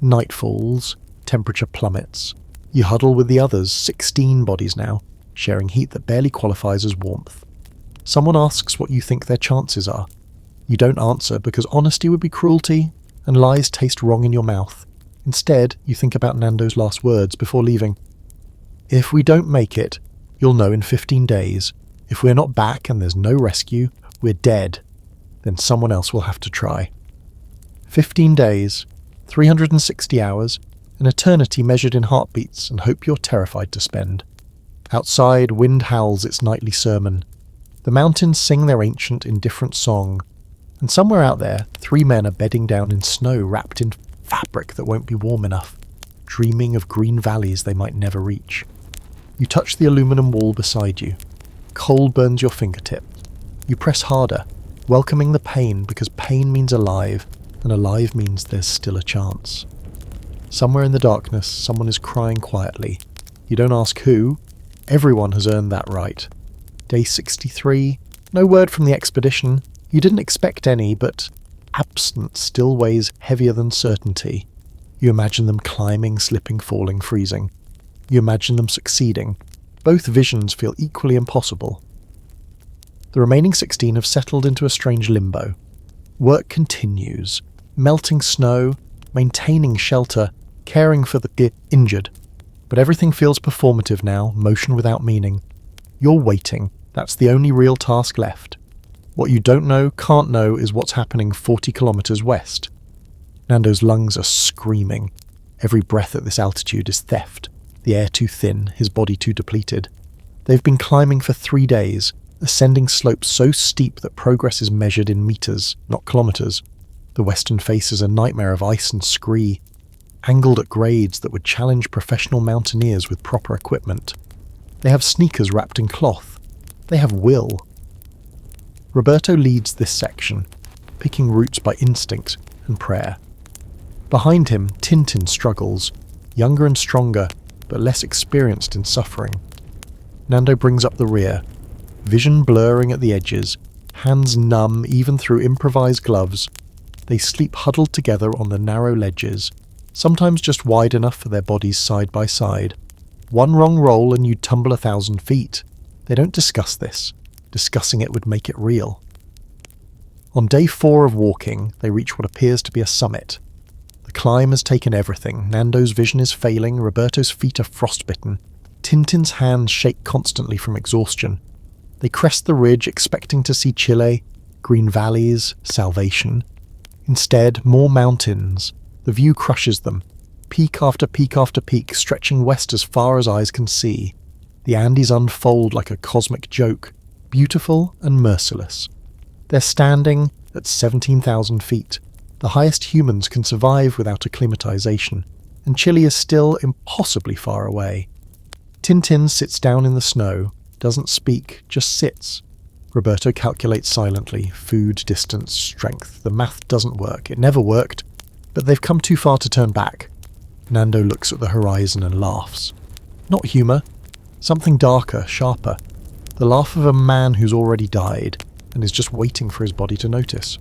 Night falls, temperature plummets. You huddle with the others, 16 bodies now, sharing heat that barely qualifies as warmth. Someone asks what you think their chances are. You don't answer because honesty would be cruelty and lies taste wrong in your mouth. Instead, you think about Nando's last words before leaving. If we don't make it, you'll know in 15 days. If we're not back and there's no rescue, we're dead. Then someone else will have to try. 15 days, 360 hours, an eternity measured in heartbeats and hope you're terrified to spend. Outside, wind howls its nightly sermon. The mountains sing their ancient, indifferent song. And somewhere out there, 3 men are bedding down in snow wrapped in fabric that won't be warm enough, dreaming of green valleys they might never reach. You touch the aluminum wall beside you. Cold burns your fingertip. You press harder, welcoming the pain because pain means alive, and alive means there's still a chance. Somewhere in the darkness, someone is crying quietly. You don't ask who. Everyone has earned that right. Day 63. No word from the expedition. You didn't expect any, but absence still weighs heavier than certainty. You imagine them climbing, slipping, falling, freezing. You imagine them succeeding. Both visions feel equally impossible. The remaining 16 have settled into a strange limbo. Work continues. Melting snow, maintaining shelter, caring for the injured. But everything feels performative now, motion without meaning. You're waiting. That's the only real task left. What you don't know, can't know, is what's happening 40 kilometres west. Nando's lungs are screaming. Every breath at this altitude is theft. The air too thin, his body too depleted. They've been climbing for 3 days, ascending slopes so steep that progress is measured in metres, not kilometres. The western face is a nightmare of ice and scree, angled at grades that would challenge professional mountaineers with proper equipment. They have sneakers wrapped in cloth. They have will. Roberto leads this section, picking routes by instinct and prayer. Behind him, Tintin struggles, younger and stronger, but less experienced in suffering. Nando brings up the rear, vision blurring at the edges, hands numb even through improvised gloves. They sleep huddled together on the narrow ledges, sometimes just wide enough for their bodies side by side. One wrong roll and you'd tumble 1,000 feet. They don't discuss this. Discussing it would make it real. On day 4 of walking, they reach what appears to be a summit. The climb has taken everything. Nando's vision is failing, Roberto's feet are frostbitten. Tintin's hands shake constantly from exhaustion. They crest the ridge expecting to see Chile, green valleys, salvation. Instead, more mountains. The view crushes them. Peak after peak after peak, stretching west as far as eyes can see. The Andes unfold like a cosmic joke, beautiful and merciless. They're standing, at 17,000 feet, the highest humans can survive without acclimatization, and Chile is still impossibly far away. Tintin sits down in the snow, doesn't speak, just sits. Roberto calculates silently, food, distance, strength. The math doesn't work. It never worked, but they've come too far to turn back. Nando looks at the horizon and laughs. Not humour, something darker, sharper. The laugh of a man who's already died, and is just waiting for his body to notice.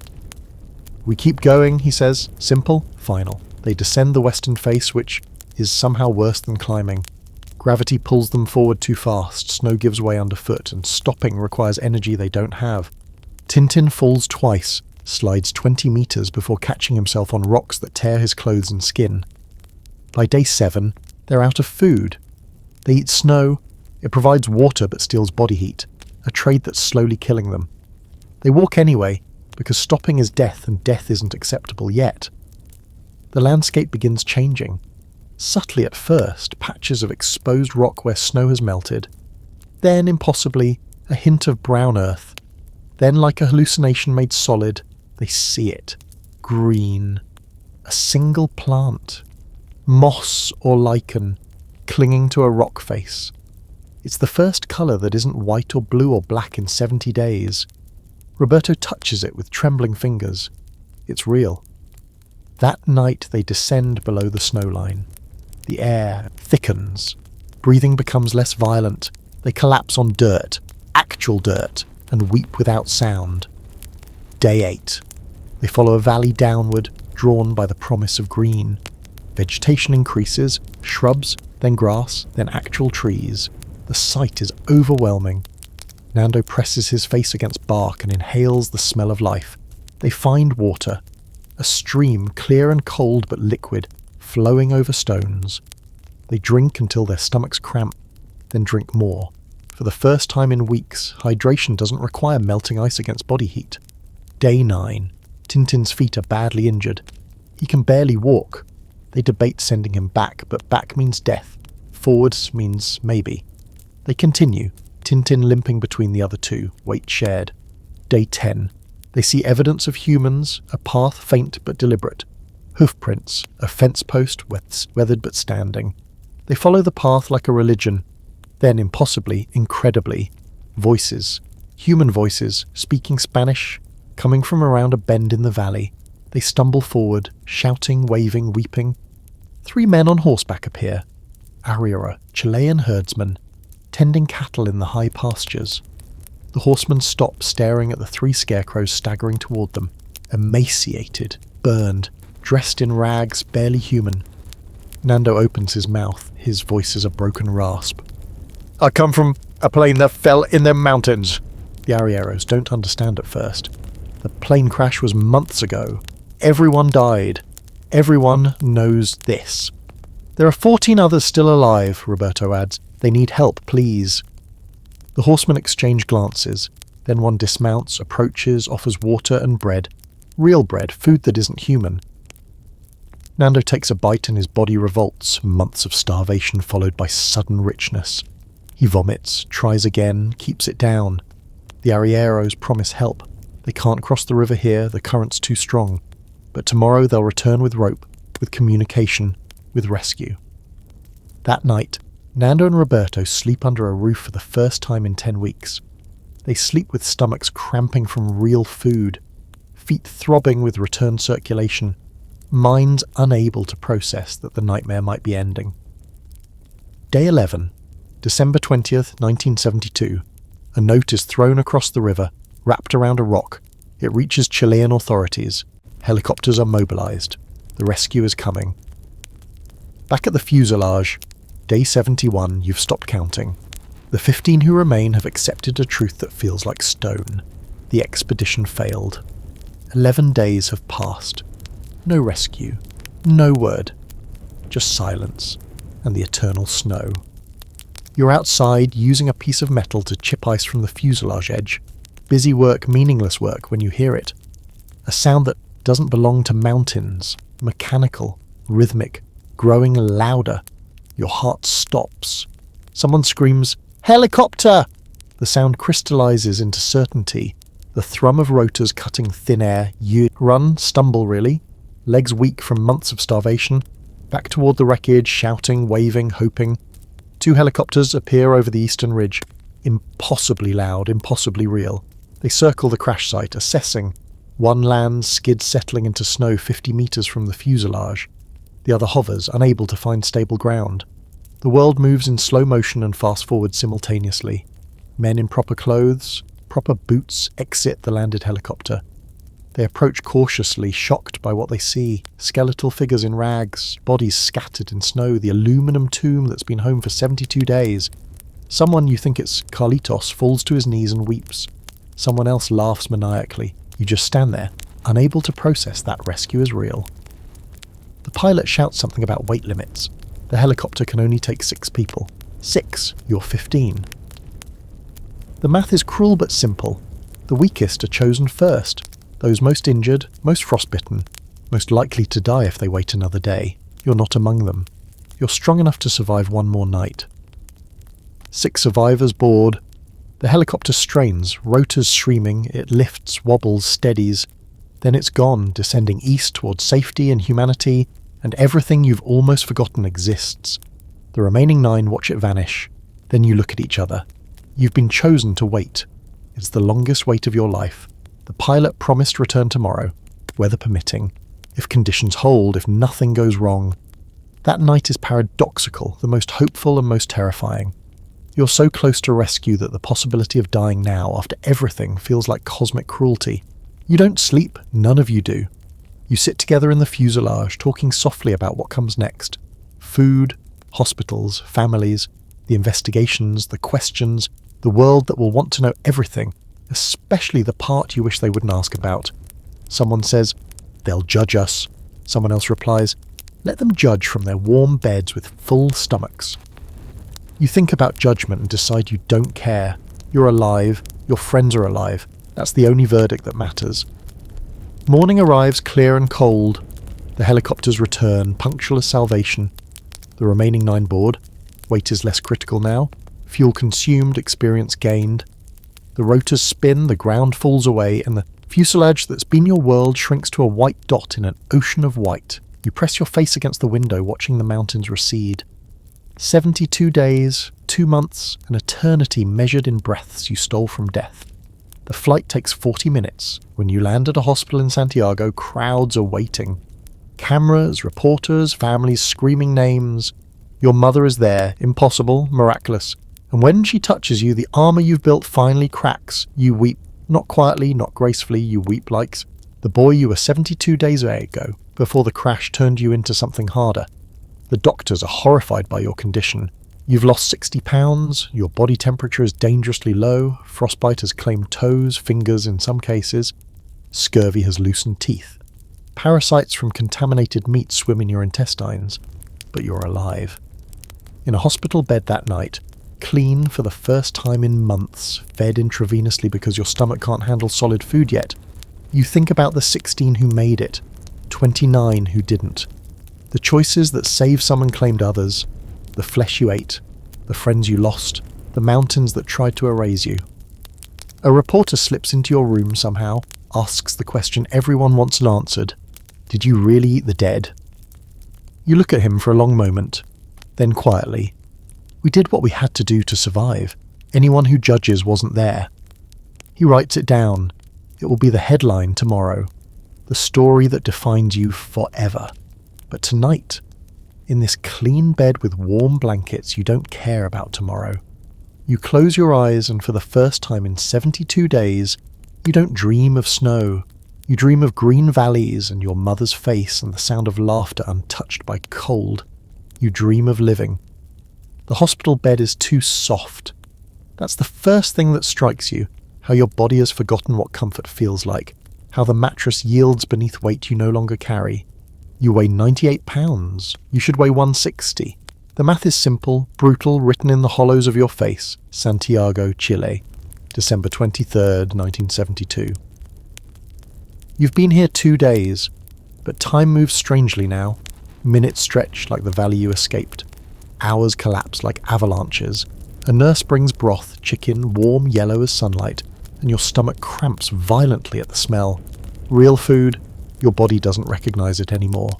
We keep going, he says. Simple, final. They descend the western face, which is somehow worse than climbing. Gravity pulls them forward too fast, snow gives way underfoot, and stopping requires energy they don't have. Tintin falls twice, slides 20 meters before catching himself on rocks that tear his clothes and skin. By day 7, they're out of food. They eat snow. It provides water but steals body heat, a trade that's slowly killing them. They walk anyway, because stopping is death and death isn't acceptable yet. The landscape begins changing. Subtly at first, patches of exposed rock where snow has melted. Then, impossibly, a hint of brown earth. Then, like a hallucination made solid, they see it. Green. A single plant. Moss or lichen, clinging to a rock face. It's the first colour that isn't white or blue or black in 70 days. Roberto touches it with trembling fingers. It's real. That night they descend below the snowline. The air thickens. Breathing becomes less violent. They collapse on dirt, actual dirt, and weep without sound. Day 8. They follow a valley downward, drawn by the promise of green. Vegetation increases, shrubs, then grass, then actual trees. The sight is overwhelming. Nando presses his face against bark and inhales the smell of life. They find water. A stream, clear and cold but liquid, flowing over stones. They drink until their stomachs cramp, then drink more. For the first time in weeks, hydration doesn't require melting ice against body heat. Day 9. Tintin's feet are badly injured. He can barely walk. They debate sending him back, but back means death. Forwards means maybe. They continue, Tintin limping between the other two, weight shared. Day 10. They see evidence of humans, a path faint but deliberate. Hoofprints, a fence post, weathered but standing. They follow the path like a religion. Then, impossibly, incredibly, voices. Human voices, speaking Spanish, coming from around a bend in the valley. They stumble forward, shouting, waving, weeping. 3 men on horseback appear. Arriera, Chilean herdsman, tending cattle in the high pastures. The horsemen stop, staring at the 3 scarecrows staggering toward them, emaciated, burned, dressed in rags, barely human. Nando opens his mouth, his voice is a broken rasp. I come from a plane that fell in the mountains. The arrieros don't understand at first. The plane crash was months ago. Everyone died. Everyone knows this. There are 14 others still alive, Roberto adds. They need help, please. The horsemen exchange glances. Then one dismounts, approaches, offers water and bread. Real bread, food that isn't human. Nando takes a bite and his body revolts, months of starvation followed by sudden richness. He vomits, tries again, keeps it down. The arrieros promise help. They can't cross the river here, the current's too strong. But tomorrow they'll return with rope, with communication, with rescue. That night, Nando and Roberto sleep under a roof for the first time in 10 weeks. They sleep with stomachs cramping from real food, feet throbbing with returned circulation, minds unable to process that the nightmare might be ending. Day 11, December 20th, 1972. A note is thrown across the river, wrapped around a rock. It reaches Chilean authorities. Helicopters are mobilized. The rescue is coming. Back at the fuselage, day 71, you've stopped counting. The 15 who remain have accepted a truth that feels like stone. The expedition failed. 11 days have passed. No rescue. No word. Just silence and the eternal snow. You're outside using a piece of metal to chip ice from the fuselage edge. Busy work, meaningless work when you hear it. A sound that doesn't belong to mountains. Mechanical, rhythmic, growing louder. Your heart stops. Someone screams, "Helicopter!" The sound crystallizes into certainty. the thrum of rotors cutting thin air. You run, stumble really, legs weak from months of starvation, back toward the wreckage, shouting, waving, hoping. 2 helicopters appear over the eastern ridge, impossibly loud, impossibly real. They circle the crash site, assessing. One lands, skids settling into snow 50 meters from the fuselage. The other hovers, unable to find stable ground. The world moves in slow motion and fast forward simultaneously. Men in proper clothes, proper boots exit the landed helicopter. They approach cautiously, shocked by what they see. Skeletal figures in rags, bodies scattered in snow, the aluminum tomb that's been home for 72 days. Someone, you think it's Carlitos, falls to his knees and weeps. Someone else laughs maniacally. You just stand there, unable to process that rescue is real. The pilot shouts something about weight limits. The helicopter can only take 6 people. 6, you're 15. The math is cruel but simple. The weakest are chosen first. Those most injured, most frostbitten, most likely to die if they wait another day. You're not among them. You're strong enough to survive one more night. 6 survivors board. The helicopter strains, rotors screaming, it lifts, wobbles, steadies. Then it's gone, descending east towards safety and humanity, and everything you've almost forgotten exists. The remaining 9 watch it vanish. Then you look at each other. You've been chosen to wait. It's the longest wait of your life. The pilot promised return tomorrow, weather permitting, if conditions hold, if nothing goes wrong. That night is paradoxical, the most hopeful and most terrifying. You're so close to rescue that the possibility of dying now, after everything, feels like cosmic cruelty. You don't sleep, none of you do. You sit together in the fuselage, talking softly about what comes next. Food, hospitals, families, the investigations, the questions, the world that will want to know everything, especially the part you wish they wouldn't ask about. Someone says, "They'll judge us." Someone else replies, "Let them judge from their warm beds with full stomachs." You think about judgment and decide you don't care. You're alive, your friends are alive. That's the only verdict that matters. Morning arrives clear and cold. The helicopters return, punctual as salvation. The remaining 9 board. Weight is less critical now. Fuel consumed, experience gained. The rotors spin, the ground falls away, and the fuselage that's been your world shrinks to a white dot in an ocean of white. You press your face against the window, watching the mountains recede. 72 days, 2 months, an eternity measured in breaths you stole from death. The flight takes 40 minutes. When you land at a hospital in Santiago, crowds are waiting. Cameras, reporters, families screaming names. Your mother is there, impossible, miraculous. And when she touches you, the armour you've built finally cracks. You weep, not quietly, not gracefully, you weep like the boy you were 72 days ago, before the crash turned you into something harder. The doctors are horrified by your condition. You've lost 60 pounds, your body temperature is dangerously low, frostbite has claimed toes, fingers in some cases, scurvy has loosened teeth. Parasites from contaminated meat swim in your intestines, but you're alive. In a hospital bed that night, clean for the first time in months, fed intravenously because your stomach can't handle solid food yet, you think about the 16 who made it, 29 who didn't. The choices that saved some and claimed others, the flesh you ate, the friends you lost, the mountains that tried to erase you. A reporter slips into your room somehow, asks the question everyone wants answered. Did you really eat the dead? You look at him for a long moment, then quietly. We did what we had to do to survive. Anyone who judges wasn't there. He writes it down. It will be the headline tomorrow. The story that defines you forever. But tonight, in this clean bed with warm blankets, you don't care about tomorrow. You close your eyes and for the first time in 72 days, you don't dream of snow. You dream of green valleys and your mother's face and the sound of laughter untouched by cold. You dream of living. The hospital bed is too soft. That's the first thing that strikes you, how your body has forgotten what comfort feels like, how the mattress yields beneath weight you no longer carry. You weigh 98 pounds. You should weigh 160. The math is simple, brutal, written in the hollows of your face. Santiago, Chile, December 23rd, 1972. You've been here 2 days, but time moves strangely now. Minutes stretch like the valley you escaped. Hours collapse like avalanches. A nurse brings broth, chicken, warm yellow as sunlight. and your stomach cramps violently at the smell. Real food, your body doesn't recognize it anymore.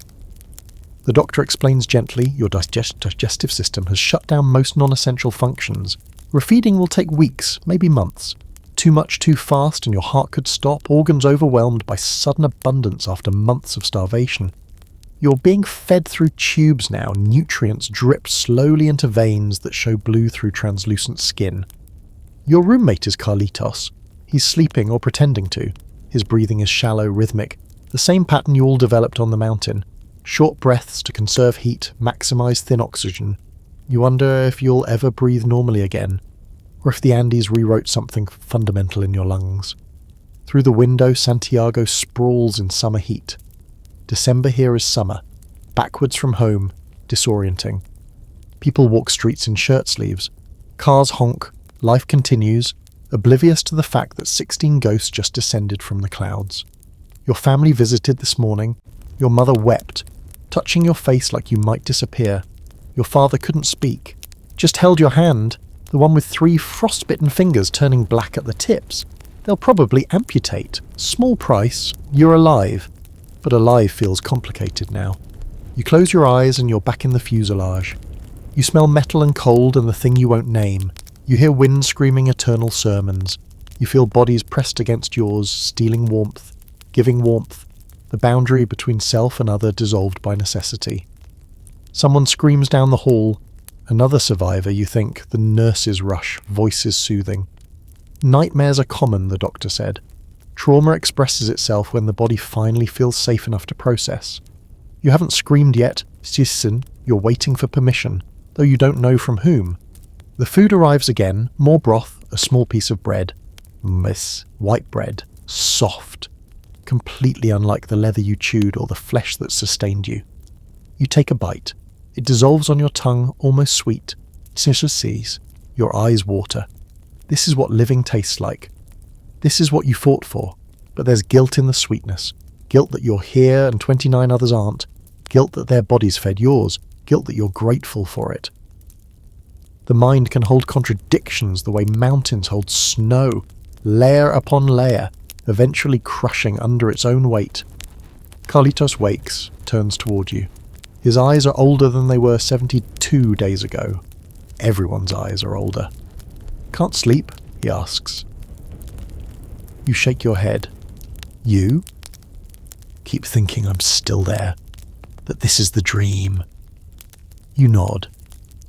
The doctor explains gently your digestive system has shut down most non-essential functions. Refeeding will take weeks, maybe months. Too much too fast and your heart could stop, organs overwhelmed by sudden abundance after months of starvation. You're being fed through tubes now, nutrients drip slowly into veins that show blue through translucent skin. Your roommate is Carlitos. He's sleeping or pretending to. His breathing is shallow, rhythmic, the same pattern you all developed on the mountain. Short breaths to conserve heat, maximize thin oxygen. You wonder if you'll ever breathe normally again, or if the Andes rewrote something fundamental in your lungs. Through the window, Santiago sprawls in summer heat. December here is summer. Backwards from home, disorienting. People walk streets in shirt sleeves. Cars honk. Life continues, oblivious to the fact that 16 ghosts just descended from the clouds. Your family visited this morning. Your mother wept, touching your face like you might disappear. Your father couldn't speak, just held your hand, the one with 3 frostbitten fingers turning black at the tips. They'll probably amputate. Small price, you're alive. But alive feels complicated now. You close your eyes and you're back in the fuselage. You smell metal and cold and the thing you won't name. You hear wind screaming eternal sermons. You feel bodies pressed against yours, stealing warmth, giving warmth, the boundary between self and other dissolved by necessity. Someone screams down the hall. Another survivor, you think, the nurses rush, voices soothing. Nightmares are common, the doctor said. Trauma expresses itself when the body finally feels safe enough to process. You haven't screamed yet, Sissin, you're waiting for permission, though you don't know from whom. The food arrives again, more broth, a small piece of bread. Miss, white bread, soft, completely unlike the leather you chewed or the flesh that sustained you. You take a bite. It dissolves on your tongue, almost sweet. Sees, your eyes water. This is what living tastes like. This is what you fought for, but there's guilt in the sweetness. Guilt that you're here and 29 others aren't. Guilt that their bodies fed yours. Guilt that you're grateful for it. The mind can hold contradictions the way mountains hold snow, layer upon layer, eventually crushing under its own weight. Carlitos wakes, turns toward you. His eyes are older than they were 72 days ago. Everyone's eyes are older. Can't sleep? He asks. You shake your head. You? Keep thinking I'm still there. That this is the dream. You nod.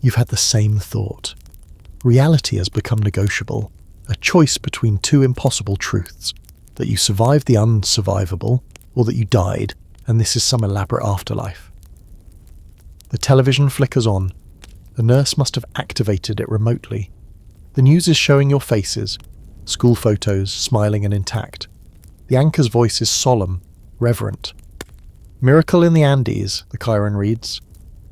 You've had the same thought. Reality has become negotiable. A choice between 2 impossible truths. That you survived the unsurvivable, or that you died, and this is some elaborate afterlife. The television flickers on. The nurse must have activated it remotely. The news is showing your faces. School photos, smiling and intact. The anchor's voice is solemn, reverent. Miracle in the Andes, the Chiron reads.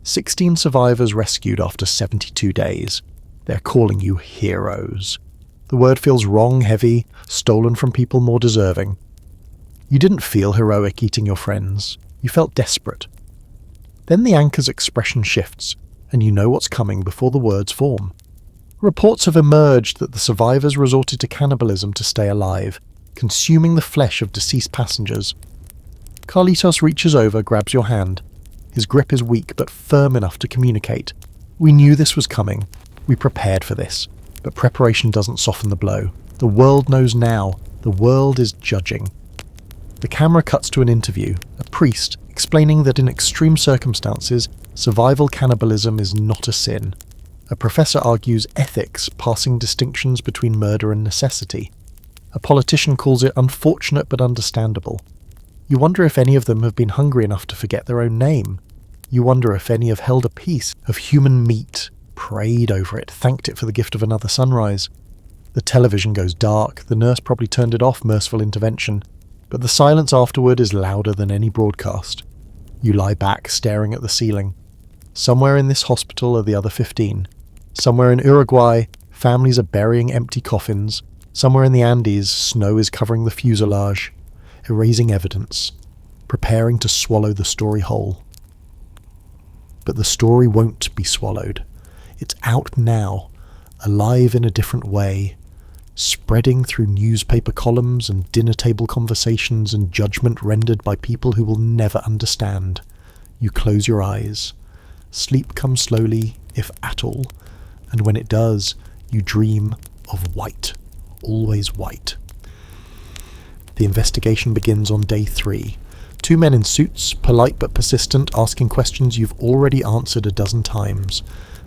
16 survivors rescued after 72 days. They're calling you heroes. The word feels wrong, heavy, stolen from people more deserving. You didn't feel heroic eating your friends. You felt desperate. Then the anchor's expression shifts, and you know what's coming before the words form. Reports have emerged that the survivors resorted to cannibalism to stay alive, consuming the flesh of deceased passengers. Carlitos reaches over, grabs your hand. His grip is weak but firm enough to communicate. We knew this was coming. We prepared for this. But preparation doesn't soften the blow. The world knows now. The world is judging. The camera cuts to an interview. A priest explaining that in extreme circumstances, survival cannibalism is not a sin. A professor argues ethics passing distinctions between murder and necessity. A politician calls it unfortunate but understandable. You wonder if any of them have been hungry enough to forget their own name. You wonder if any have held a piece of human meat, prayed over it, thanked it for the gift of another sunrise. The television goes dark. The nurse probably turned it off, merciful intervention. But the silence afterward is louder than any broadcast. You lie back, staring at the ceiling. Somewhere in this hospital are the other 15. Somewhere in Uruguay, families are burying empty coffins. Somewhere in the Andes, snow is covering the fuselage, erasing evidence, preparing to swallow the story whole. But the story won't be swallowed. It's out now, alive in a different way, spreading through newspaper columns and dinner table conversations and judgment rendered by people who will never understand. You close your eyes. Sleep comes slowly, if at all, and when it does, you dream of white. Always white. The investigation begins on day 3. 2 men in suits, polite but persistent, asking questions you've already answered a dozen times.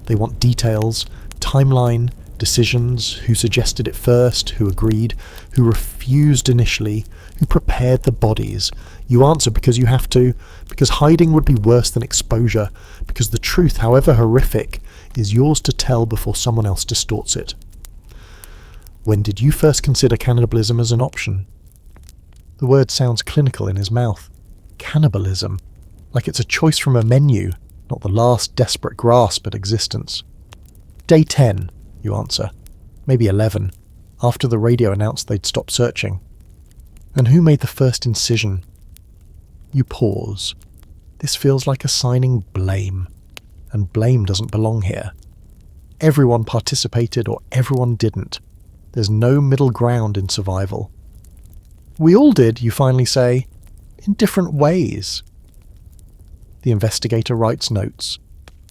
They want details, timeline, decisions, who suggested it first, who agreed, who refused initially, who prepared the bodies. You answer because you have to, because hiding would be worse than exposure, because the truth, however horrific, is yours to tell before someone else distorts it. When did you first consider cannibalism as an option? The word sounds clinical in his mouth. Cannibalism. Like it's a choice from a menu, not the last desperate grasp at existence. Day 10, you answer. Maybe 11, after the radio announced they'd stopped searching. And who made the first incision? You pause. This feels like assigning blame. And blame doesn't belong here. Everyone participated or everyone didn't. There's no middle ground in survival. We all did, you finally say, in different ways. The investigator writes notes.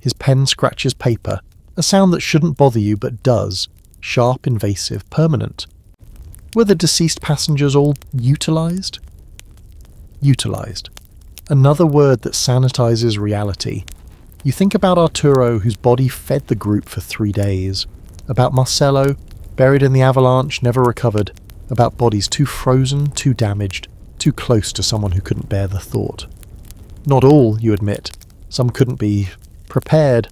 His pen scratches paper, a sound that shouldn't bother you but does, sharp, invasive, permanent. Were the deceased passengers all utilised? Utilised. Another word that sanitizes reality. You think about Arturo, whose body fed the group for 3 days. About Marcelo, buried in the avalanche, never recovered. About bodies too frozen, too damaged, too close to someone who couldn't bear the thought. Not all, you admit. Some couldn't be prepared.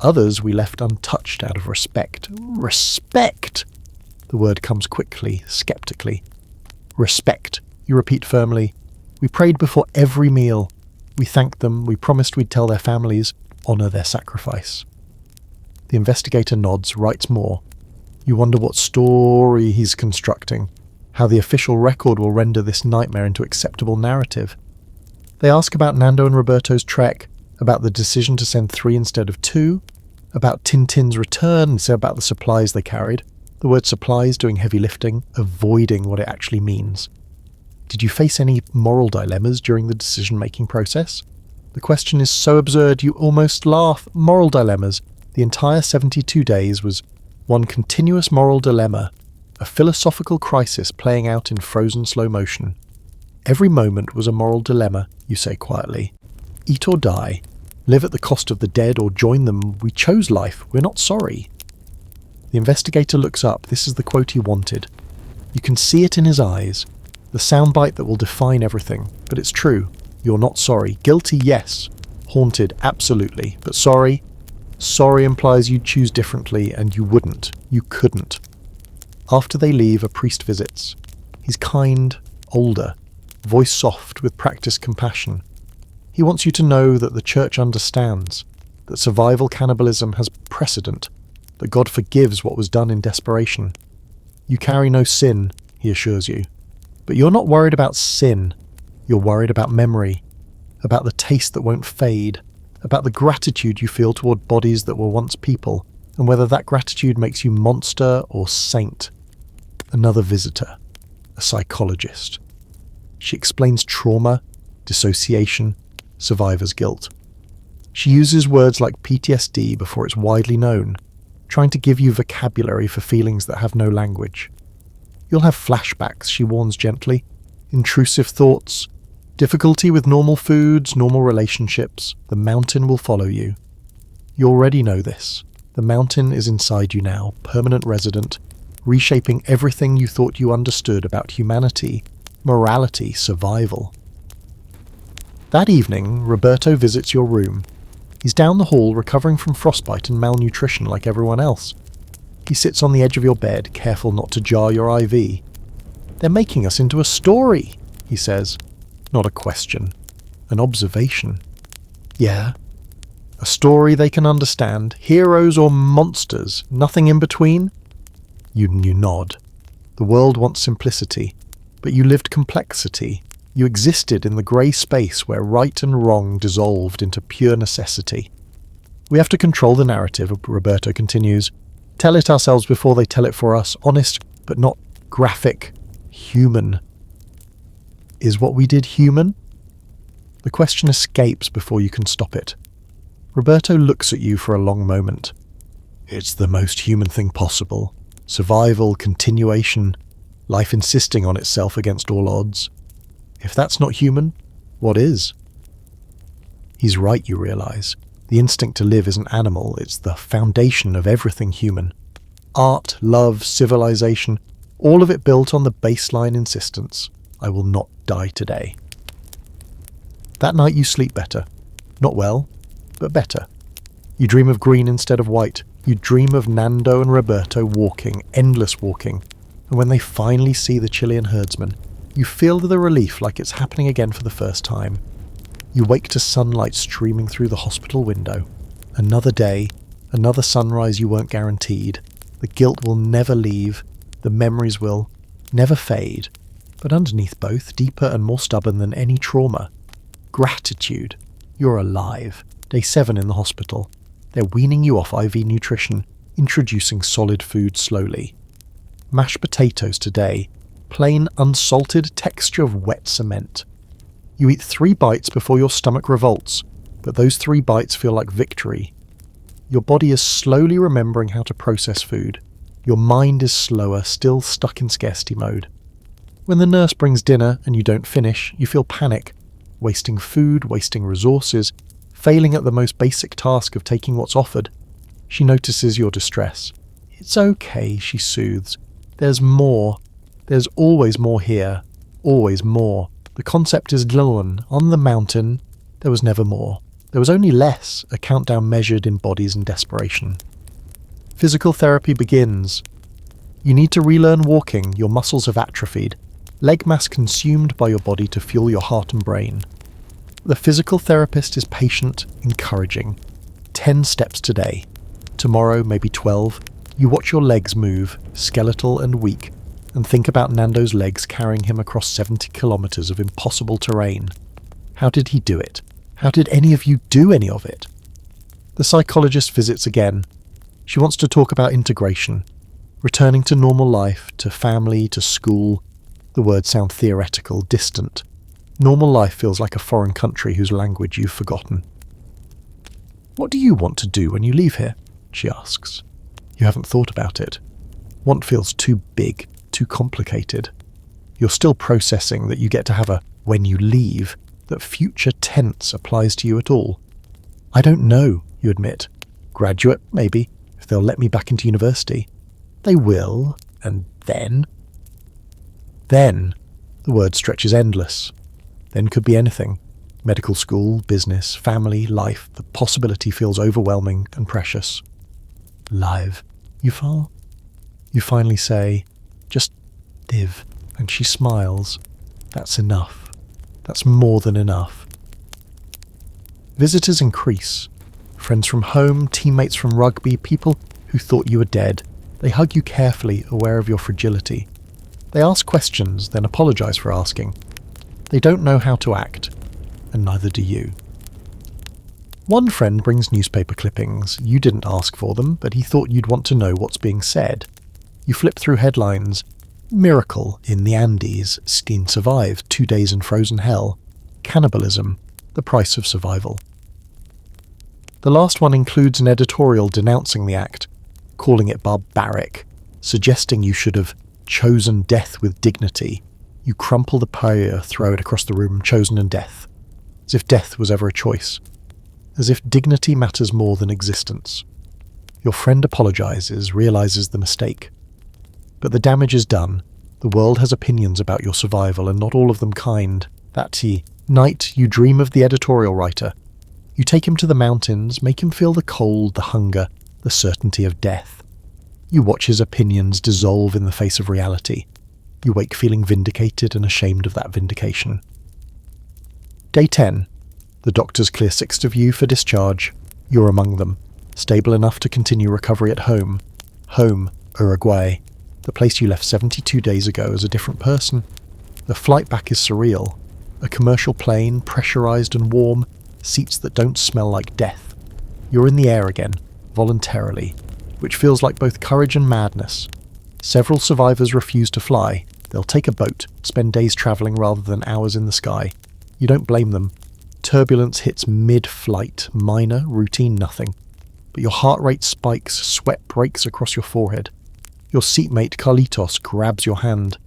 Others we left untouched out of respect. Respect! The word comes quickly, skeptically. Respect, you repeat firmly. We prayed before every meal. We thanked them, we promised we'd tell their families, honour their sacrifice. The investigator nods, writes more. You wonder what story he's constructing, how the official record will render this nightmare into acceptable narrative. They ask about Nando and Roberto's trek, about the decision to send 3 instead of 2, about Tintin's return, and say about the supplies they carried. The word supplies doing heavy lifting, avoiding what it actually means. Did you face any moral dilemmas during the decision-making process? The question is so absurd you almost laugh. Moral dilemmas. The entire 72 days was one continuous moral dilemma, a philosophical crisis playing out in frozen slow motion. Every moment was a moral dilemma, you say quietly. Eat or die. Live at the cost of the dead or join them. We chose life. We're not sorry. The investigator looks up. This is the quote he wanted. You can see it in his eyes. The soundbite that will define everything. But it's true. You're not sorry. Guilty, yes. Haunted, absolutely. But sorry? Sorry implies you'd choose differently, and you wouldn't. You couldn't. After they leave, a priest visits. He's kind, older, voice soft with practiced compassion. He wants you to know that the church understands, that survival cannibalism has precedent, that God forgives what was done in desperation. You carry no sin, he assures you. But you're not worried about sin. You're worried about memory, about the taste that won't fade, about the gratitude you feel toward bodies that were once people, and whether that gratitude makes you monster or saint. Another visitor, a psychologist. She explains trauma, dissociation, survivor's guilt. She uses words like PTSD before it's widely known, trying to give you vocabulary for feelings that have no language. You'll have flashbacks, she warns gently, intrusive thoughts, difficulty with normal foods, normal relationships. The mountain will follow you. You already know this. The mountain is inside you now, permanent resident, reshaping everything you thought you understood about humanity, morality, survival. That evening, Roberto visits your room. He's down the hall recovering from frostbite and malnutrition like everyone else. He sits on the edge of your bed, careful not to jar your IV. They're making us into a story, he says. Not a question. An observation. Yeah. A story they can understand. Heroes or monsters. Nothing in between. You nod. The world wants simplicity, but you lived complexity. You existed in the grey space where right and wrong dissolved into pure necessity. We have to control the narrative, Roberto continues. Tell it ourselves before they tell it for us. Honest, but not graphic, human. Is what we did human? The question escapes before you can stop it. Roberto looks at you for a long moment. It's the most human thing possible. Survival, continuation, life insisting on itself against all odds. If that's not human, what is? He's right, you realise. The instinct to live isn't animal, it's the foundation of everything human. Art, love, civilization, all of it built on the baseline insistence, I will not die today. That night you sleep better. Not well, but better. You dream of green instead of white. You dream of Nando and Roberto walking, endless walking, and when they finally see the Chilean herdsman, you feel the relief like it's happening again for the first time. You wake to sunlight streaming through the hospital window. Another day, another sunrise you weren't guaranteed. The guilt will never leave, the memories will never fade, but underneath both, deeper and more stubborn than any trauma, gratitude. You're alive. Day 7 in the hospital. They're weaning you off IV nutrition, introducing solid food slowly. Mashed potatoes today, plain unsalted texture of wet cement. You eat 3 bites before your stomach revolts, but those 3 bites feel like victory. Your body is slowly remembering how to process food. Your mind is slower, still stuck in scarcity mode. When the nurse brings dinner and you don't finish, you feel panic, wasting food, wasting resources, failing at the most basic task of taking what's offered. She notices your distress. It's okay, she soothes. There's more. There's always more here. Always more. The concept is Lilon. On the mountain, there was never more. There was only less, a countdown measured in bodies in desperation. Physical therapy begins. You need to relearn walking, your muscles have atrophied. Leg mass consumed by your body to fuel your heart and brain. The physical therapist is patient, encouraging. 10 steps today. Tomorrow, maybe 12. You watch your legs move, skeletal and weak, and think about Nando's legs carrying him across 70 kilometers of impossible terrain. How did he do it? How did any of you do any of it? The psychologist visits again. She wants to talk about integration, returning to normal life, to family, to school. The words sound theoretical, distant. Normal life feels like a foreign country whose language you've forgotten. What do you want to do when you leave here? She asks. You haven't thought about it. Want feels too big, too complicated. You're still processing that you get to have a when you leave, that future tense applies to you at all. I don't know, you admit. Graduate, maybe, if they'll let me back into university. They will, and then? Then, the word stretches endless. Then could be anything. Medical school, business, family, life. The possibility feels overwhelming and precious. Live. You fall? You finally say, just live. And she smiles. That's enough. That's more than enough. Visitors increase. Friends from home, teammates from rugby, people who thought you were dead. They hug you carefully, aware of your fragility. They ask questions, then apologize for asking. They don't know how to act, and neither do you. One friend brings newspaper clippings. You didn't ask for them, but he thought you'd want to know what's being said. You flip through headlines. Miracle in the Andes. Steen survived 2 days in frozen hell. Cannibalism. The price of survival. The last one includes an editorial denouncing the act, calling it barbaric, suggesting you should have chosen death with dignity. You crumple the paella, throw it across the room, chosen and death. As if death was ever a choice. As if dignity matters more than existence. Your friend apologizes, realizes the mistake. But the damage is done. The world has opinions about your survival, and not all of them kind. That night you dream of the editorial writer. You take him to the mountains, make him feel the cold, the hunger, the certainty of death. You watch his opinions dissolve in the face of reality. You wake feeling vindicated and ashamed of that vindication. Day 10. The doctors clear 6 of you for discharge. You're among them, stable enough to continue recovery at home. Home, Uruguay. The place you left 72 days ago as a different person. The flight back is surreal. A commercial plane, pressurized and warm, seats that don't smell like death. You're in the air again, voluntarily, which feels like both courage and madness. Several survivors refuse to fly. They'll take a boat, spend days travelling rather than hours in the sky. You don't blame them. Turbulence hits mid-flight, minor, routine nothing. But your heart rate spikes, sweat breaks across your forehead. Your seatmate Carlitos grabs your hand.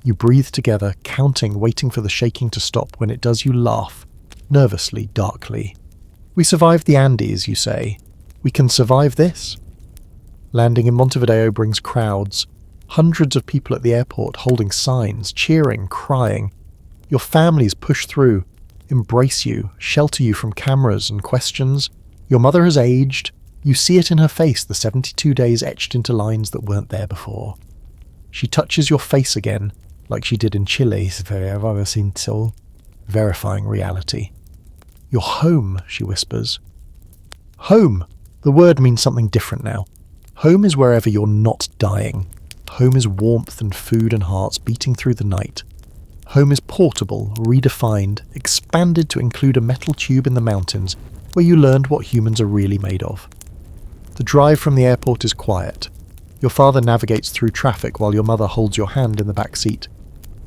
You breathe together, counting, waiting for the shaking to stop. When it does, you laugh, nervously, darkly. We survived the Andes, you say. We can survive this. Landing in Montevideo brings crowds. Hundreds of people at the airport holding signs, cheering, crying. Your families push through, embrace you, shelter you from cameras and questions. Your mother has aged. You see it in her face, the 72 days etched into lines that weren't there before. She touches your face again, like she did in Chile, verifying reality. You're home, she whispers. Home! The word means something different now. Home is wherever you're not dying. Home is warmth and food and hearts beating through the night. Home is portable, redefined, expanded to include a metal tube in the mountains where you learned what humans are really made of. The drive from the airport is quiet. Your father navigates through traffic while your mother holds your hand in the back seat.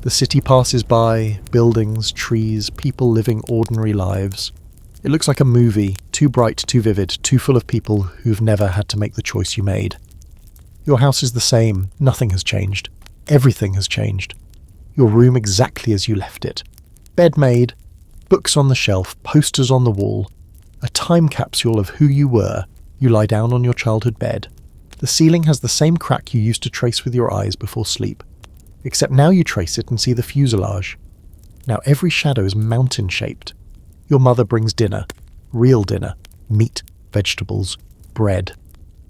The city passes by, buildings, trees, people living ordinary lives. It looks like a movie, too bright, too vivid, too full of people who've never had to make the choice you made. Your house is the same, nothing has changed. Everything has changed. Your room exactly as you left it. Bed made, books on the shelf, posters on the wall. A time capsule of who you were. You lie down on your childhood bed. The ceiling has the same crack you used to trace with your eyes before sleep. Except now you trace it and see the fuselage. Now every shadow is mountain-shaped. Your mother brings dinner. Real dinner. Meat, vegetables, bread.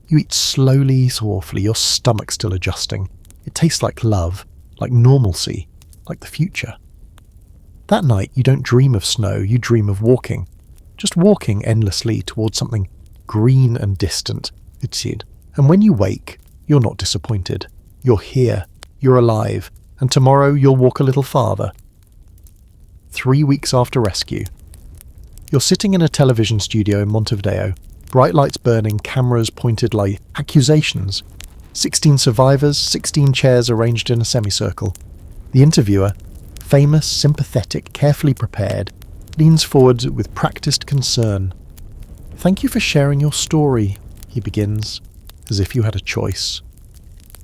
You eat slowly, softly, your stomach still adjusting. It tastes like love, like normalcy, like the future. That night you don't dream of snow, you dream of walking. Just walking endlessly towards something green and distant, and when you wake, you're not disappointed. You're here, you're alive, and tomorrow you'll walk a little farther. 3 weeks after rescue. You're sitting in a television studio in Montevideo, bright lights burning, cameras pointed like accusations. 16 survivors, 16 chairs arranged in a semicircle. The interviewer, famous, sympathetic, carefully prepared, leans forward with practiced concern. "Thank you for sharing your story," he begins, as if you had a choice.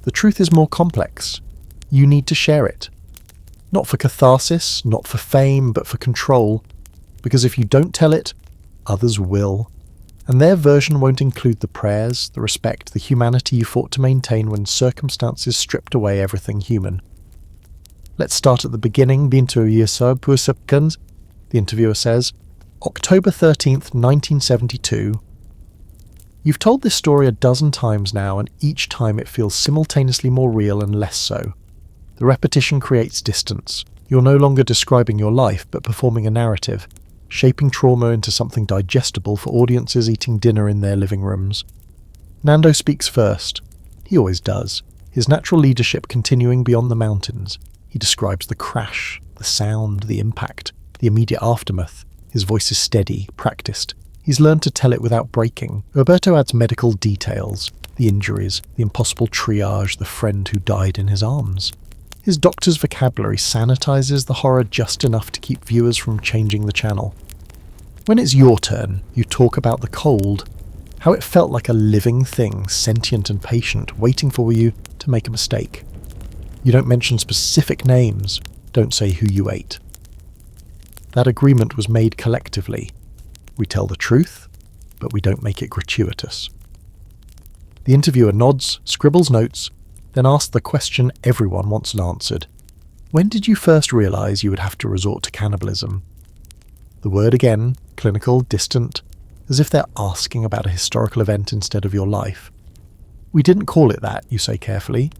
"The truth is more complex. You need to share it. Not for catharsis, not for fame, but for control. Because if you don't tell it, others will. And their version won't include the prayers, the respect, the humanity you fought to maintain when circumstances stripped away everything human. Let's start at the beginning, the interviewer says. October 13th, 1972. You've told this story a dozen times now, and each time it feels simultaneously more real and less so. The repetition creates distance. You're no longer describing your life, but performing a narrative, shaping trauma into something digestible for audiences eating dinner in their living rooms. Nando speaks first. He always does, his natural leadership continuing beyond the mountains. He describes the crash, the sound, the impact, the immediate aftermath. His voice is steady, practiced. He's learned to tell it without breaking. Roberto adds medical details, the injuries, the impossible triage, the friend who died in his arms. His doctor's vocabulary sanitizes the horror just enough to keep viewers from changing the channel. When it's your turn, you talk about the cold, how it felt like a living thing, sentient and patient, waiting for you to make a mistake. You don't mention specific names, don't say who you ate. That agreement was made collectively. We tell the truth, but we don't make it gratuitous. The interviewer nods, scribbles notes, then asks the question everyone wants answered. When did you first realize you would have to resort to cannibalism? The word again, clinical, distant, as if they're asking about a historical event instead of your life. We didn't call it that, you say carefully.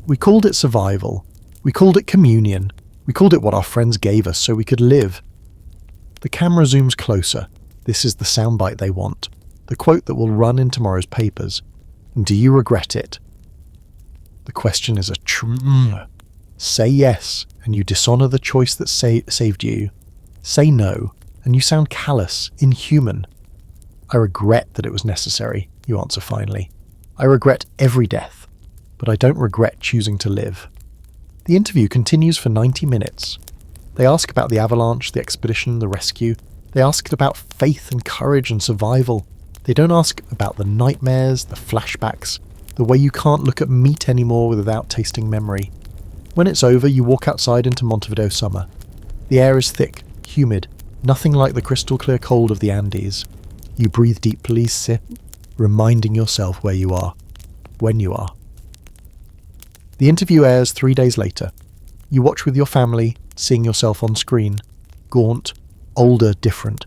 We called it survival. We called it communion. We called it what our friends gave us so we could live. The camera zooms closer. This is the soundbite they want. The quote that will run in tomorrow's papers. And do you regret it? The question is a Say yes, and you dishonor the choice that saved you. Say no, and you sound callous, inhuman. I regret that it was necessary, you answer finally. I regret every death. but I don't regret choosing to live." The interview continues for 90 minutes. They ask about the avalanche, the expedition, the rescue. They asked about faith and courage and survival. They don't ask about the nightmares, the flashbacks, the way you can't look at meat anymore without tasting memory. When it's over, you walk outside into Montevideo summer. The air is thick, humid, nothing like the crystal clear cold of the Andes. You breathe deeply, reminding yourself where you are, when you are. The interview airs 3 days later. You watch with your family, seeing yourself on screen. Gaunt, older, different.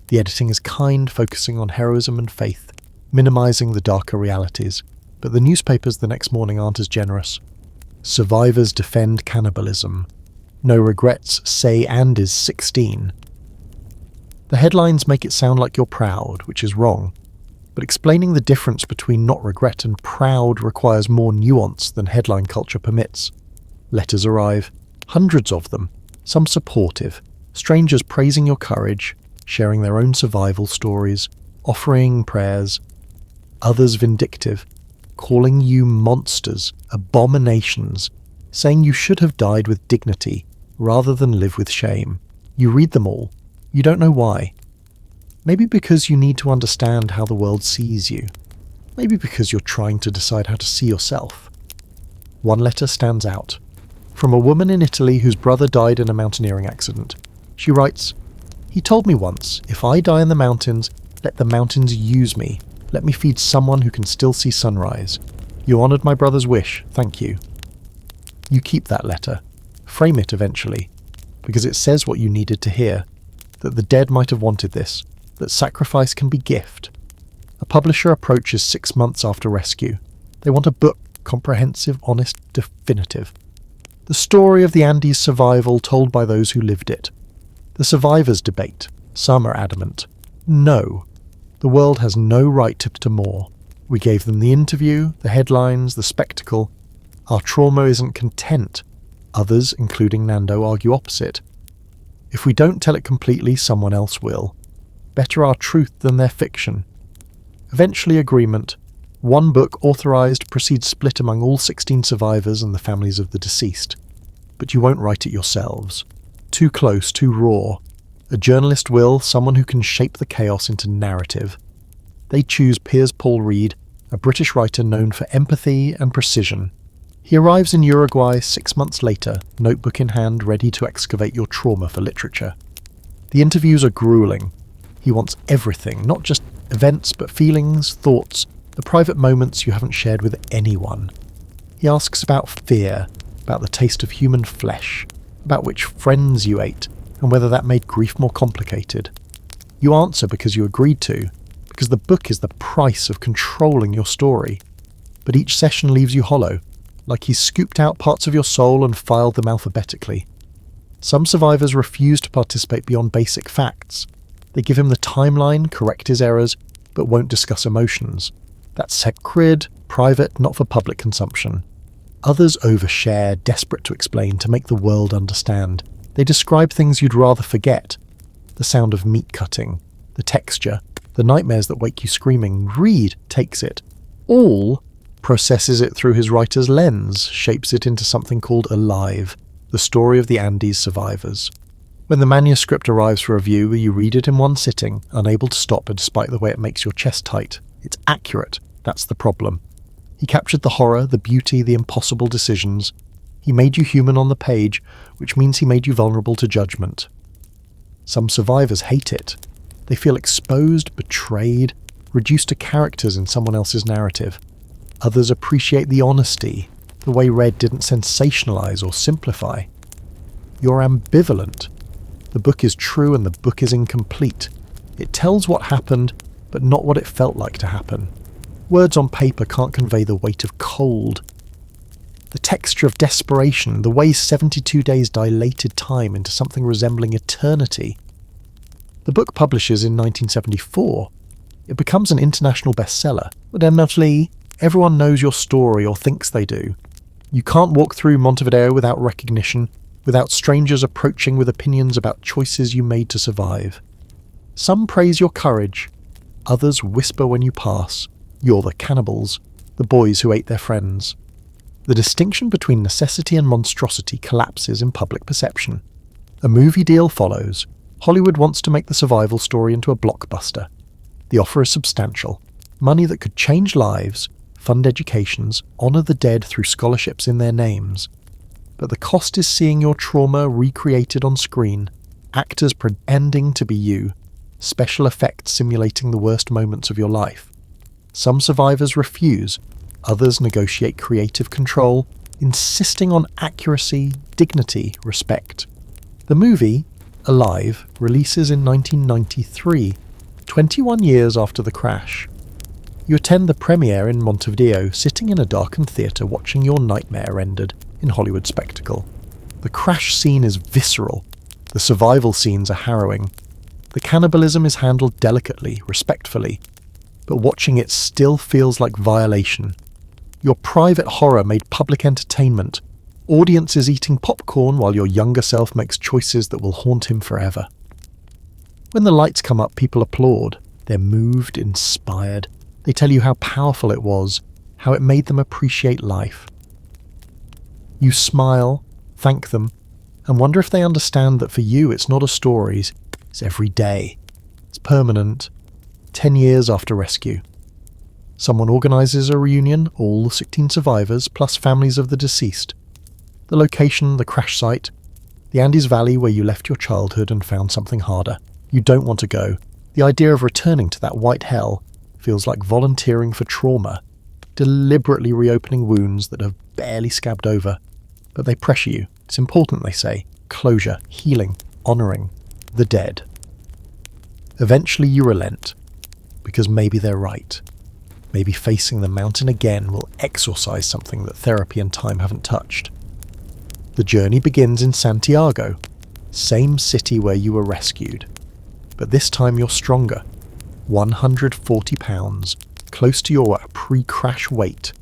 The editing is kind, focusing on heroism and faith, minimizing the darker realities. But the newspapers the next morning aren't as generous. Survivors defend cannibalism. No regrets, say Andes 16. The headlines make it sound like you're proud, which is wrong. But explaining the difference between not regret and proud requires more nuance than headline culture permits. Letters arrive, hundreds of them, some supportive, strangers praising your courage, sharing their own survival stories, offering prayers. Others vindictive, calling you monsters, abominations, saying you should have died with dignity rather than live with shame. You read them all. You don't know why. Maybe because you need to understand how the world sees you. Maybe because you're trying to decide how to see yourself. One letter stands out. From a woman in Italy whose brother died in a mountaineering accident. She writes, "He told me once, if I die in the mountains, let the mountains use me. Let me feed someone who can still see sunrise. You honoured my brother's wish, thank you." You keep that letter. Frame it eventually. Because it says what you needed to hear. That the dead might have wanted this. That sacrifice can be gift. A publisher approaches 6 months after rescue. They want a book, comprehensive, honest, definitive. The story of the Andes survival told by those who lived it. The survivors debate. Some are adamant. No. The world has no right to more. We gave them the interview, the headlines, the spectacle. Our trauma isn't content. Others, including Nando, argue opposite. If we don't tell it completely, someone else will. Better our truth than their fiction. Eventually agreement. One book, authorized, proceeds split among all 16 survivors and the families of the deceased. But you won't write it yourselves. Too close, too raw. A journalist will, someone who can shape the chaos into narrative. They choose Piers Paul Reed, a British writer known for empathy and precision. He arrives in Uruguay 6 months later, notebook in hand, ready to excavate your trauma for literature. The interviews are grueling. He wants everything, not just events, but feelings, thoughts, the private moments you haven't shared with anyone. He asks about fear, about the taste of human flesh, about which friends you ate, and whether that made grief more complicated. You answer because you agreed to, because the book is the price of controlling your story. But each session leaves you hollow, like he's scooped out parts of your soul and filed them alphabetically. Some survivors refuse to participate beyond basic facts. They give him the timeline, correct his errors, but won't discuss emotions. That's sacred, private, not for public consumption. Others overshare, desperate to explain, to make the world understand. They describe things you'd rather forget. The sound of meat cutting, the texture, the nightmares that wake you screaming. Reed takes it. All processes it through his writer's lens, shapes it into something called Alive, the story of the Andes survivors. When the manuscript arrives for review, you read it in one sitting, unable to stop despite the way it makes your chest tight. It's accurate, that's the problem. He captured the horror, the beauty, the impossible decisions. He made you human on the page, which means he made you vulnerable to judgment. Some survivors hate it. They feel exposed, betrayed, reduced to characters in someone else's narrative. Others appreciate the honesty, the way Red didn't sensationalize or simplify. You're ambivalent. The book is true and the book is incomplete. It tells what happened, but not what it felt like to happen. Words on paper can't convey the weight of cold. The texture of desperation, the way 72 days dilated time into something resembling eternity. The book publishes in 1974. It becomes an international bestseller, but evidently everyone knows your story or thinks they do. You can't walk through Montevideo without recognition, without strangers approaching with opinions about choices you made to survive. Some praise your courage. Others whisper when you pass. You're the cannibals, the boys who ate their friends. The distinction between necessity and monstrosity collapses in public perception. A movie deal follows. Hollywood wants to make the survival story into a blockbuster. The offer is substantial. Money that could change lives, fund educations, honour the dead through scholarships in their names. But the cost is seeing your trauma recreated on screen, actors pretending to be you, special effects simulating the worst moments of your life. Some survivors refuse, others negotiate creative control, insisting on accuracy, dignity, respect. The movie, Alive, releases in 1993, 21 years after the crash. You attend the premiere in Montevideo, sitting in a darkened theatre watching your nightmare rendered in Hollywood spectacle. The crash scene is visceral. The survival scenes are harrowing. The cannibalism is handled delicately, respectfully, but watching it still feels like violation. Your private horror made public entertainment. Audiences eating popcorn while your younger self makes choices that will haunt him forever. When the lights come up, people applaud. They're moved, inspired. They tell you how powerful it was, how it made them appreciate life. You smile, thank them, and wonder if they understand that for you it's not a story, it's every day. It's permanent. 10 years after rescue. Someone organises a reunion, all the 16 survivors, plus families of the deceased. The location, the crash site, the Andes Valley where you left your childhood and found something harder. You don't want to go. The idea of returning to that white hell feels like volunteering for trauma, deliberately reopening wounds that have barely scabbed over. But they pressure you. It's important, they say. Closure, healing, honouring the dead. Eventually you relent, because maybe they're right. Maybe facing the mountain again will exorcise something that therapy and time haven't touched. The journey begins in Santiago, same city where you were rescued. But this time you're stronger. 140 pounds, close to your pre-crash weight.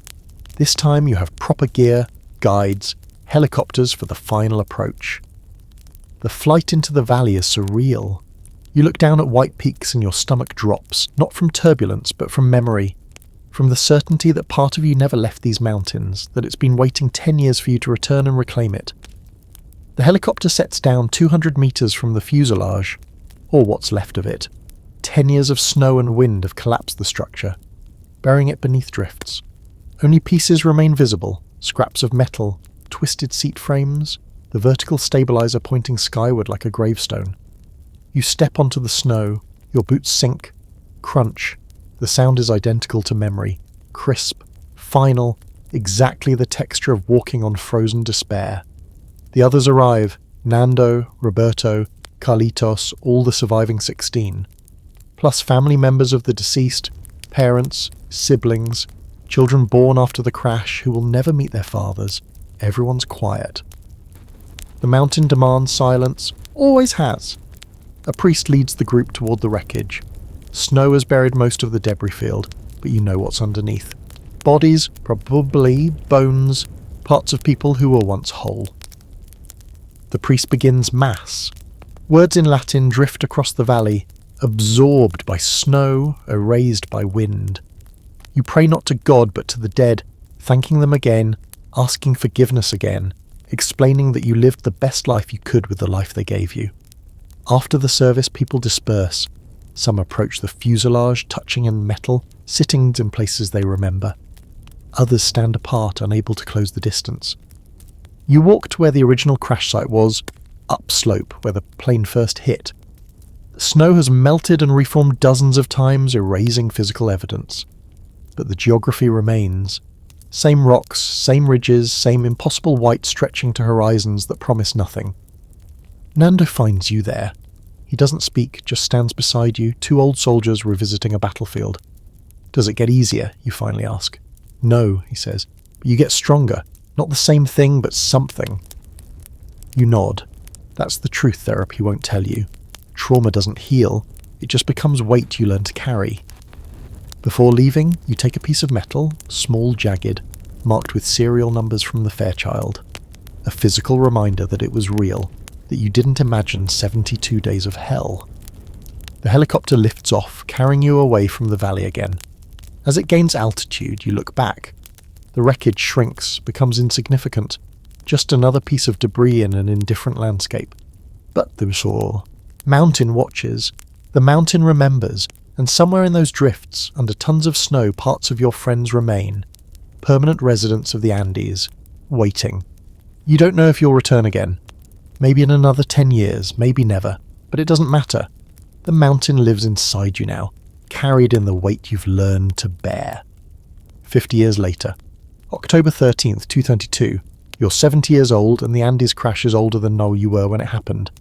This time you have proper gear, guides, helicopters for the final approach. The flight into the valley is surreal. You look down at white peaks and your stomach drops, not from turbulence but from memory, from the certainty that part of you never left these mountains, that it's been waiting 10 years for you to return and reclaim it. The helicopter sets down 200 metres from the fuselage, or what's left of it. 10 years of snow and wind have collapsed the structure, burying it beneath drifts. Only pieces remain visible, scraps of metal, twisted seat frames, the vertical stabilizer pointing skyward like a gravestone. You step onto the snow, your boots sink, crunch. The sound is identical to memory, crisp, final, exactly the texture of walking on frozen despair. The others arrive, Nando, Roberto, Carlitos, all the surviving 16, plus family members of the deceased, parents, siblings, children born after the crash who will never meet their fathers. Everyone's quiet. The mountain demands silence, always has. A priest leads the group toward the wreckage. Snow has buried most of the debris field, but you know what's underneath. Bodies, probably bones, parts of people who were once whole. The priest begins Mass. Words in Latin drift across the valley, absorbed by snow, erased by wind. You pray not to God but to the dead, thanking them again, asking forgiveness again, explaining that you lived the best life you could with the life they gave you. After the service, people disperse. Some approach the fuselage, touching in metal, sitting in places they remember. Others stand apart, unable to close the distance. You walk to where the original crash site was, upslope, where the plane first hit. The snow has melted and reformed dozens of times, erasing physical evidence. But the geography remains. Same rocks, same ridges, same impossible white stretching to horizons that promise nothing. Nando finds you there. He doesn't speak, just stands beside you, two old soldiers revisiting a battlefield. Does it get easier, you finally ask. No, he says, but you get stronger. Not the same thing, but something. You nod. That's the truth therapy won't tell you. Trauma doesn't heal, it just becomes weight you learn to carry. Before leaving, you take a piece of metal, small, jagged, marked with serial numbers from the Fairchild. A physical reminder that it was real, that you didn't imagine 72 days of hell. The helicopter lifts off, carrying you away from the valley again. As it gains altitude, you look back. The wreckage shrinks, becomes insignificant, just another piece of debris in an indifferent landscape. But the shore. Mountain watches. The mountain remembers, and somewhere in those drifts, under tons of snow, parts of your friends remain. Permanent residents of the Andes, waiting. You don't know if you'll return again. Maybe in another 10 years, maybe never. But it doesn't matter. The mountain lives inside you now, carried in the weight you've learned to bear. 50 years later. October 13th, 2022. You're 70 years old and the Andes crash is older than you were when it happened.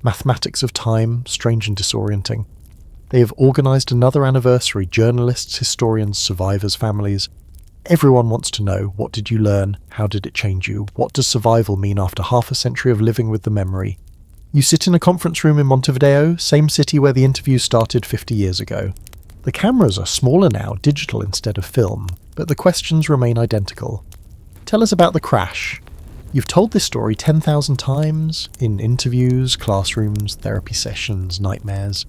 Mathematics of time, strange and disorienting. They have organised another anniversary, journalists, historians, survivors, families. Everyone wants to know, what did you learn? How did it change you? What does survival mean after half a century of living with the memory? You sit in a conference room in Montevideo, same city where the interview started 50 years ago. The cameras are smaller now, digital instead of film, but the questions remain identical. Tell us about the crash. You've told this story 10,000 times, in interviews, classrooms, therapy sessions, nightmares.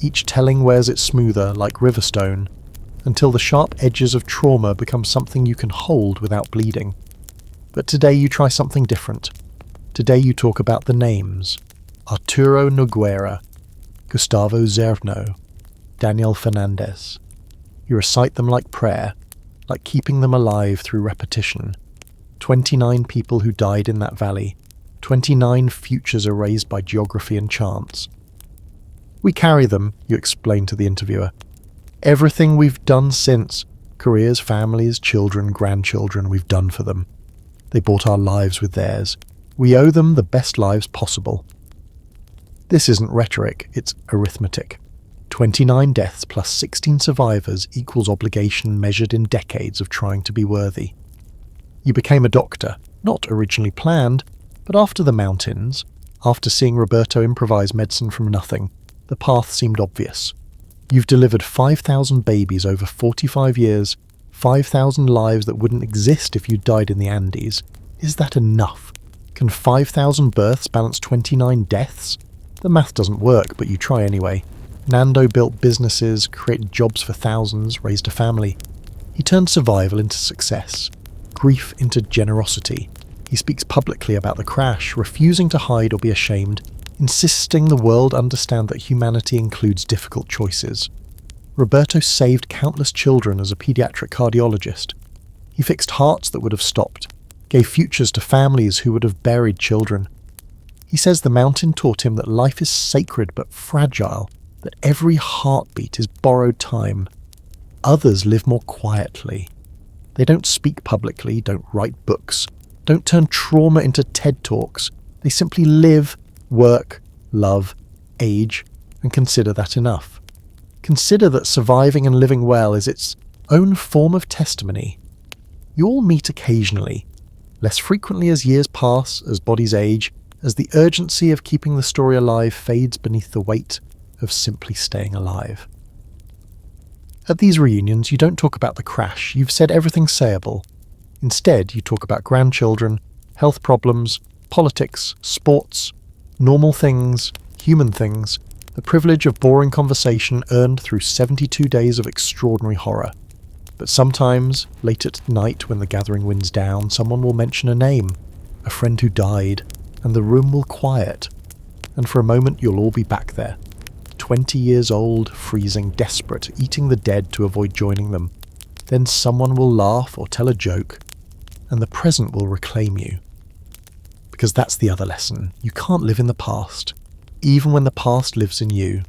Each telling wears it smoother, like Riverstone, until the sharp edges of trauma become something you can hold without bleeding. But today you try something different. Today you talk about the names. Arturo Noguera, Gustavo Zerno, Daniel Fernandez. You recite them like prayer, like keeping them alive through repetition. 29 people who died in that valley, 29 futures erased by geography and chance. We carry them, you explain to the interviewer. Everything we've done since, careers, families, children, grandchildren, we've done for them. They bought our lives with theirs. We owe them the best lives possible. This isn't rhetoric, it's arithmetic. 29 deaths plus 16 survivors equals obligation measured in decades of trying to be worthy. You became a doctor, not originally planned, but after the mountains, after seeing Roberto improvise medicine from nothing, the path seemed obvious. You've delivered 5,000 babies over 45 years, 5,000 lives that wouldn't exist if you died in the Andes. Is that enough? Can 5,000 births balance 29 deaths? The math doesn't work, but you try anyway. Nando built businesses, created jobs for thousands, raised a family. He turned survival into success, grief into generosity. He speaks publicly about the crash, refusing to hide or be ashamed, insisting the world understand that humanity includes difficult choices. Roberto saved countless children as a pediatric cardiologist. He fixed hearts that would have stopped, gave futures to families who would have buried children. He says the mountain taught him that life is sacred but fragile, that every heartbeat is borrowed time. Others live more quietly. They don't speak publicly, don't write books, don't turn trauma into TED Talks. They simply live, work, love, age, and consider that enough. Consider that surviving and living well is its own form of testimony. You all meet occasionally, less frequently as years pass, as bodies age, as the urgency of keeping the story alive fades beneath the weight of simply staying alive. At these reunions, you don't talk about the crash. You've said everything sayable. Instead, you talk about grandchildren, health problems, politics, sports, normal things, human things, the privilege of boring conversation earned through 72 days of extraordinary horror. But sometimes, late at night when the gathering winds down, someone will mention a name, a friend who died, and the room will quiet. And for a moment you'll all be back there. 20 years old, freezing, desperate, eating the dead to avoid joining them. Then someone will laugh or tell a joke, and the present will reclaim you. Because that's the other lesson. You can't live in the past, even when the past lives in you.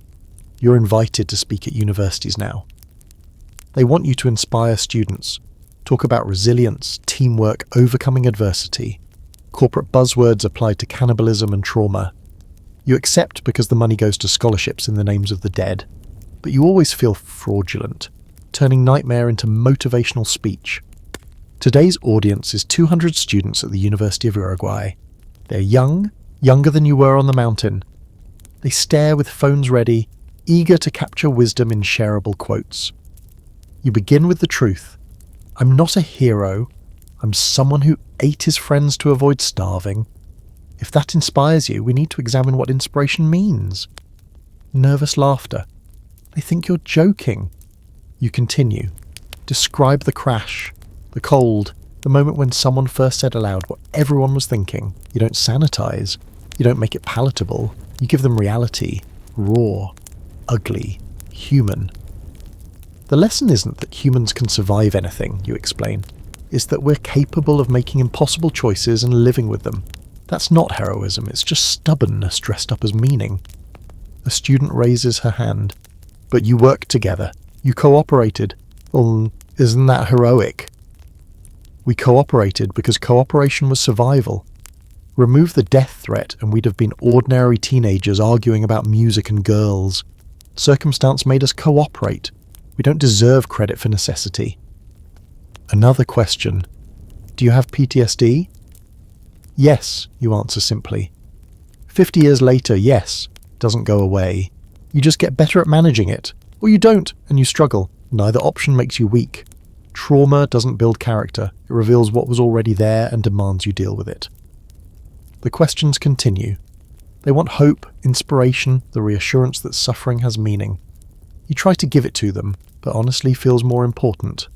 You're invited to speak at universities now. They want you to inspire students, talk about resilience, teamwork, overcoming adversity, corporate buzzwords applied to cannibalism and trauma. You accept because the money goes to scholarships in the names of the dead, but you always feel fraudulent, turning nightmare into motivational speech. Today's audience is 200 students at the University of Uruguay. They're young, younger than you were on the mountain. They stare with phones ready, eager to capture wisdom in shareable quotes. You begin with the truth. I'm not a hero. I'm someone who ate his friends to avoid starving. If that inspires you, we need to examine what inspiration means. Nervous laughter. They think you're joking. You continue. Describe the crash, the cold, The moment when someone first said aloud what everyone was thinking. You don't sanitize. You don't make it palatable. You give them reality. Raw. Ugly. Human. The lesson isn't that humans can survive anything, you explain. It's that we're capable of making impossible choices and living with them. That's not heroism, it's just stubbornness dressed up as meaning. A student raises her hand. But you worked together. You cooperated. Well, isn't that heroic? We cooperated because cooperation was survival. Remove the death threat and we'd have been ordinary teenagers arguing about music and girls. Circumstance made us cooperate. We don't deserve credit for necessity. Another question. Do you have PTSD? Yes, you answer simply. 50 years later, yes, doesn't go away. You just get better at managing it. Or you don't, and you struggle. Neither option makes you weak. Trauma doesn't build character. It reveals what was already there and demands you deal with it. The questions continue. They want hope, inspiration, the reassurance that suffering has meaning. You try to give it to them, but honestly feels more important.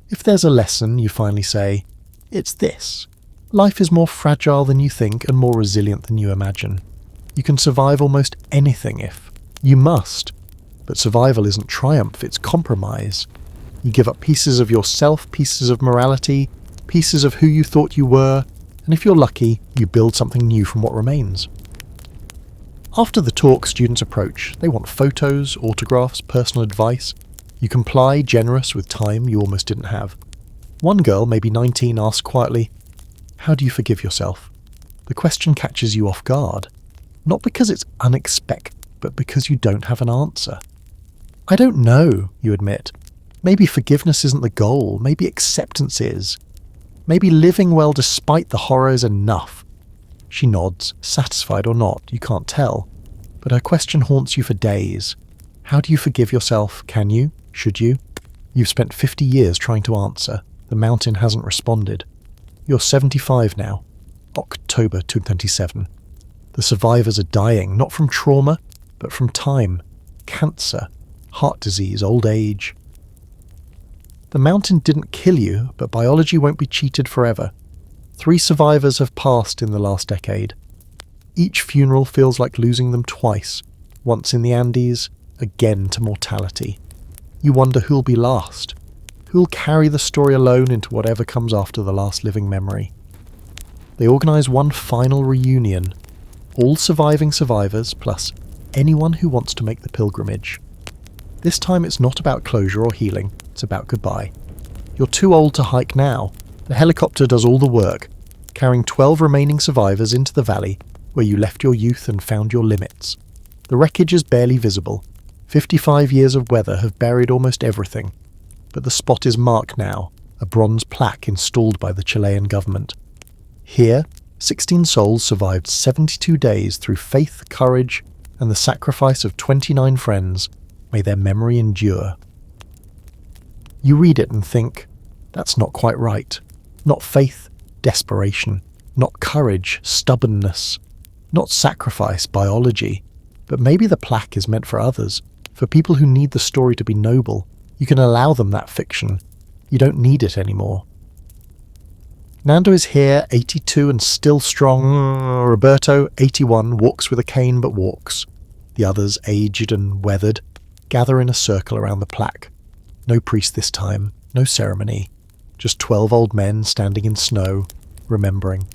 If there's a lesson, you finally say, it's this. Life is more fragile than you think and more resilient than you imagine. You can survive almost anything if. You must. But survival isn't triumph, it's compromise. You give up pieces of yourself, pieces of morality, pieces of who you thought you were, and if you're lucky, you build something new from what remains. After the talk, students approach. They want photos, autographs, personal advice. You comply, generous with time you almost didn't have. One girl, maybe 19, asks quietly, "How do you forgive yourself?" The question catches you off guard. Not because it's unexpected, but because you don't have an answer. I don't know, you admit. Maybe forgiveness isn't the goal. Maybe acceptance is. Maybe living well despite the horror is enough. She nods, satisfied or not, you can't tell. But her question haunts you for days. How do you forgive yourself? Can you? Should you? You've spent 50 years trying to answer. The mountain hasn't responded. You're 75 now. October 2027. The survivors are dying, not from trauma, but from time, cancer, heart disease, old age. The mountain didn't kill you, but biology won't be cheated forever. 3 survivors have passed in the last decade. Each funeral feels like losing them twice, once in the Andes, again to mortality. You wonder who'll be last. Who'll carry the story alone into whatever comes after the last living memory? They organise one final reunion. All surviving survivors, plus anyone who wants to make the pilgrimage. This time it's not about closure or healing, it's about goodbye. You're too old to hike now. The helicopter does all the work, carrying 12 remaining survivors into the valley where you left your youth and found your limits. The wreckage is barely visible. 55 years of weather have buried almost everything. But the spot is marked now, a bronze plaque installed by the Chilean government. Here, 16 souls survived 72 days through faith, courage, and the sacrifice of 29 friends. May their memory endure. You read it and think, that's not quite right. Not faith, desperation. Not courage, stubbornness. Not sacrifice, biology. But maybe the plaque is meant for others, for people who need the story to be noble. You can allow them that fiction. You don't need it anymore. Nando is here, 82 and still strong. Roberto, 81, walks with a cane but walks. The others, aged and weathered, gather in a circle around the plaque. No priest this time, no ceremony. Just 12 old men standing in snow, remembering.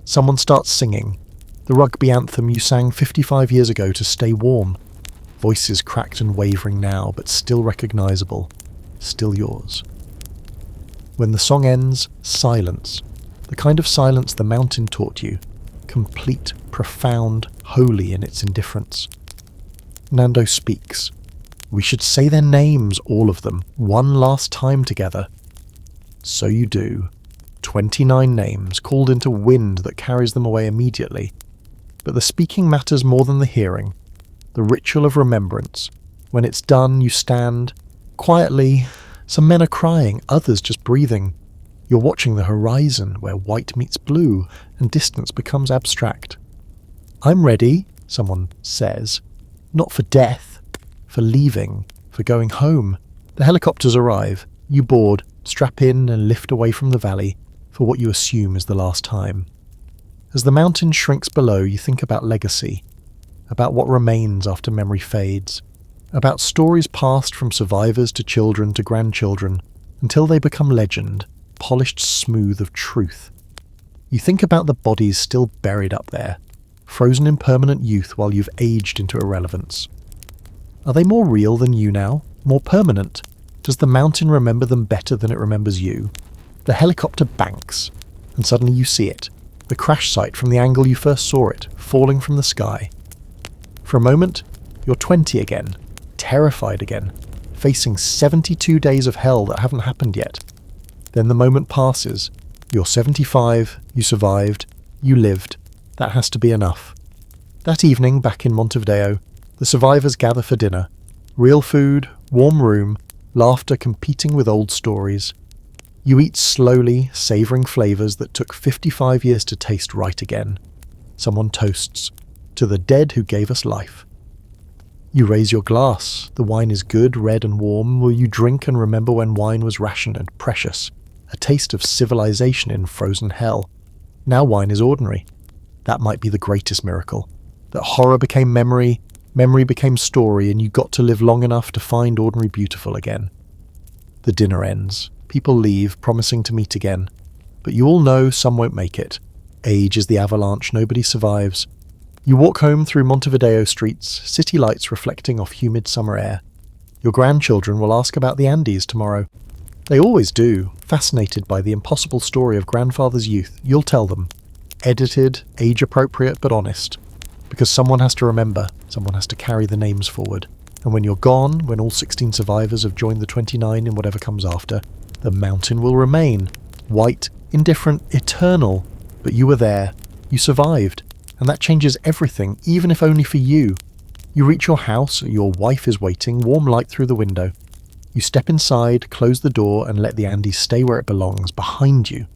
Someone starts singing. The rugby anthem you sang 55 years ago to stay warm. Voices cracked and wavering now, but still recognisable. Still yours. When the song ends, silence. The kind of silence the mountain taught you. Complete, profound, holy in its indifference. Nando speaks. We should say their names, all of them, one last time together. So you do. 29 names, called into wind that carries them away immediately. But the speaking matters more than the hearing. The ritual of remembrance. When it's done, you stand. Quietly, some men are crying, others just breathing. You're watching the horizon, where white meets blue, and distance becomes abstract. I'm ready, someone says. Not for death, for leaving, for going home. The helicopters arrive. You board, strap in and lift away from the valley for what you assume is the last time. As the mountain shrinks below, you think about legacy, about what remains after memory fades, about stories passed from survivors to children to grandchildren until they become legend, polished smooth of truth. You think about the bodies still buried up there, frozen in permanent youth while you've aged into irrelevance. Are they more real than you now? More permanent? Does the mountain remember them better than it remembers you? The helicopter banks, and suddenly you see it, the crash site from the angle you first saw it, falling from the sky. For a moment, you're 20 again, terrified again, facing 72 days of hell that haven't happened yet. Then the moment passes. You're 75, you survived, you lived. That has to be enough. That evening, back in Montevideo, the survivors gather for dinner. Real food, warm room, laughter competing with old stories. You eat slowly, savouring flavours that took 55 years to taste right again. Someone toasts, to the dead who gave us life. You raise your glass. The wine is good, red and warm. Will you drink and remember when wine was rationed and precious? A taste of civilization in frozen hell. Now wine is ordinary. That might be the greatest miracle. That horror became memory, memory became story, and you got to live long enough to find ordinary beautiful again. The dinner ends. People leave, promising to meet again. But you all know some won't make it. Age is the avalanche, nobody survives. You walk home through Montevideo streets, city lights reflecting off humid summer air. Your grandchildren will ask about the Andes tomorrow. They always do, fascinated by the impossible story of grandfather's youth. You'll tell them. Edited, age-appropriate, but honest. Because someone has to remember, someone has to carry the names forward. And when you're gone, when all 16 survivors have joined the 29 in whatever comes after, the mountain will remain. White, indifferent, eternal. But you were there. You survived. And that changes everything, even if only for you. You reach your house, your wife is waiting, warm light through the window. You step inside, close the door, and let the Andes stay where it belongs, behind you,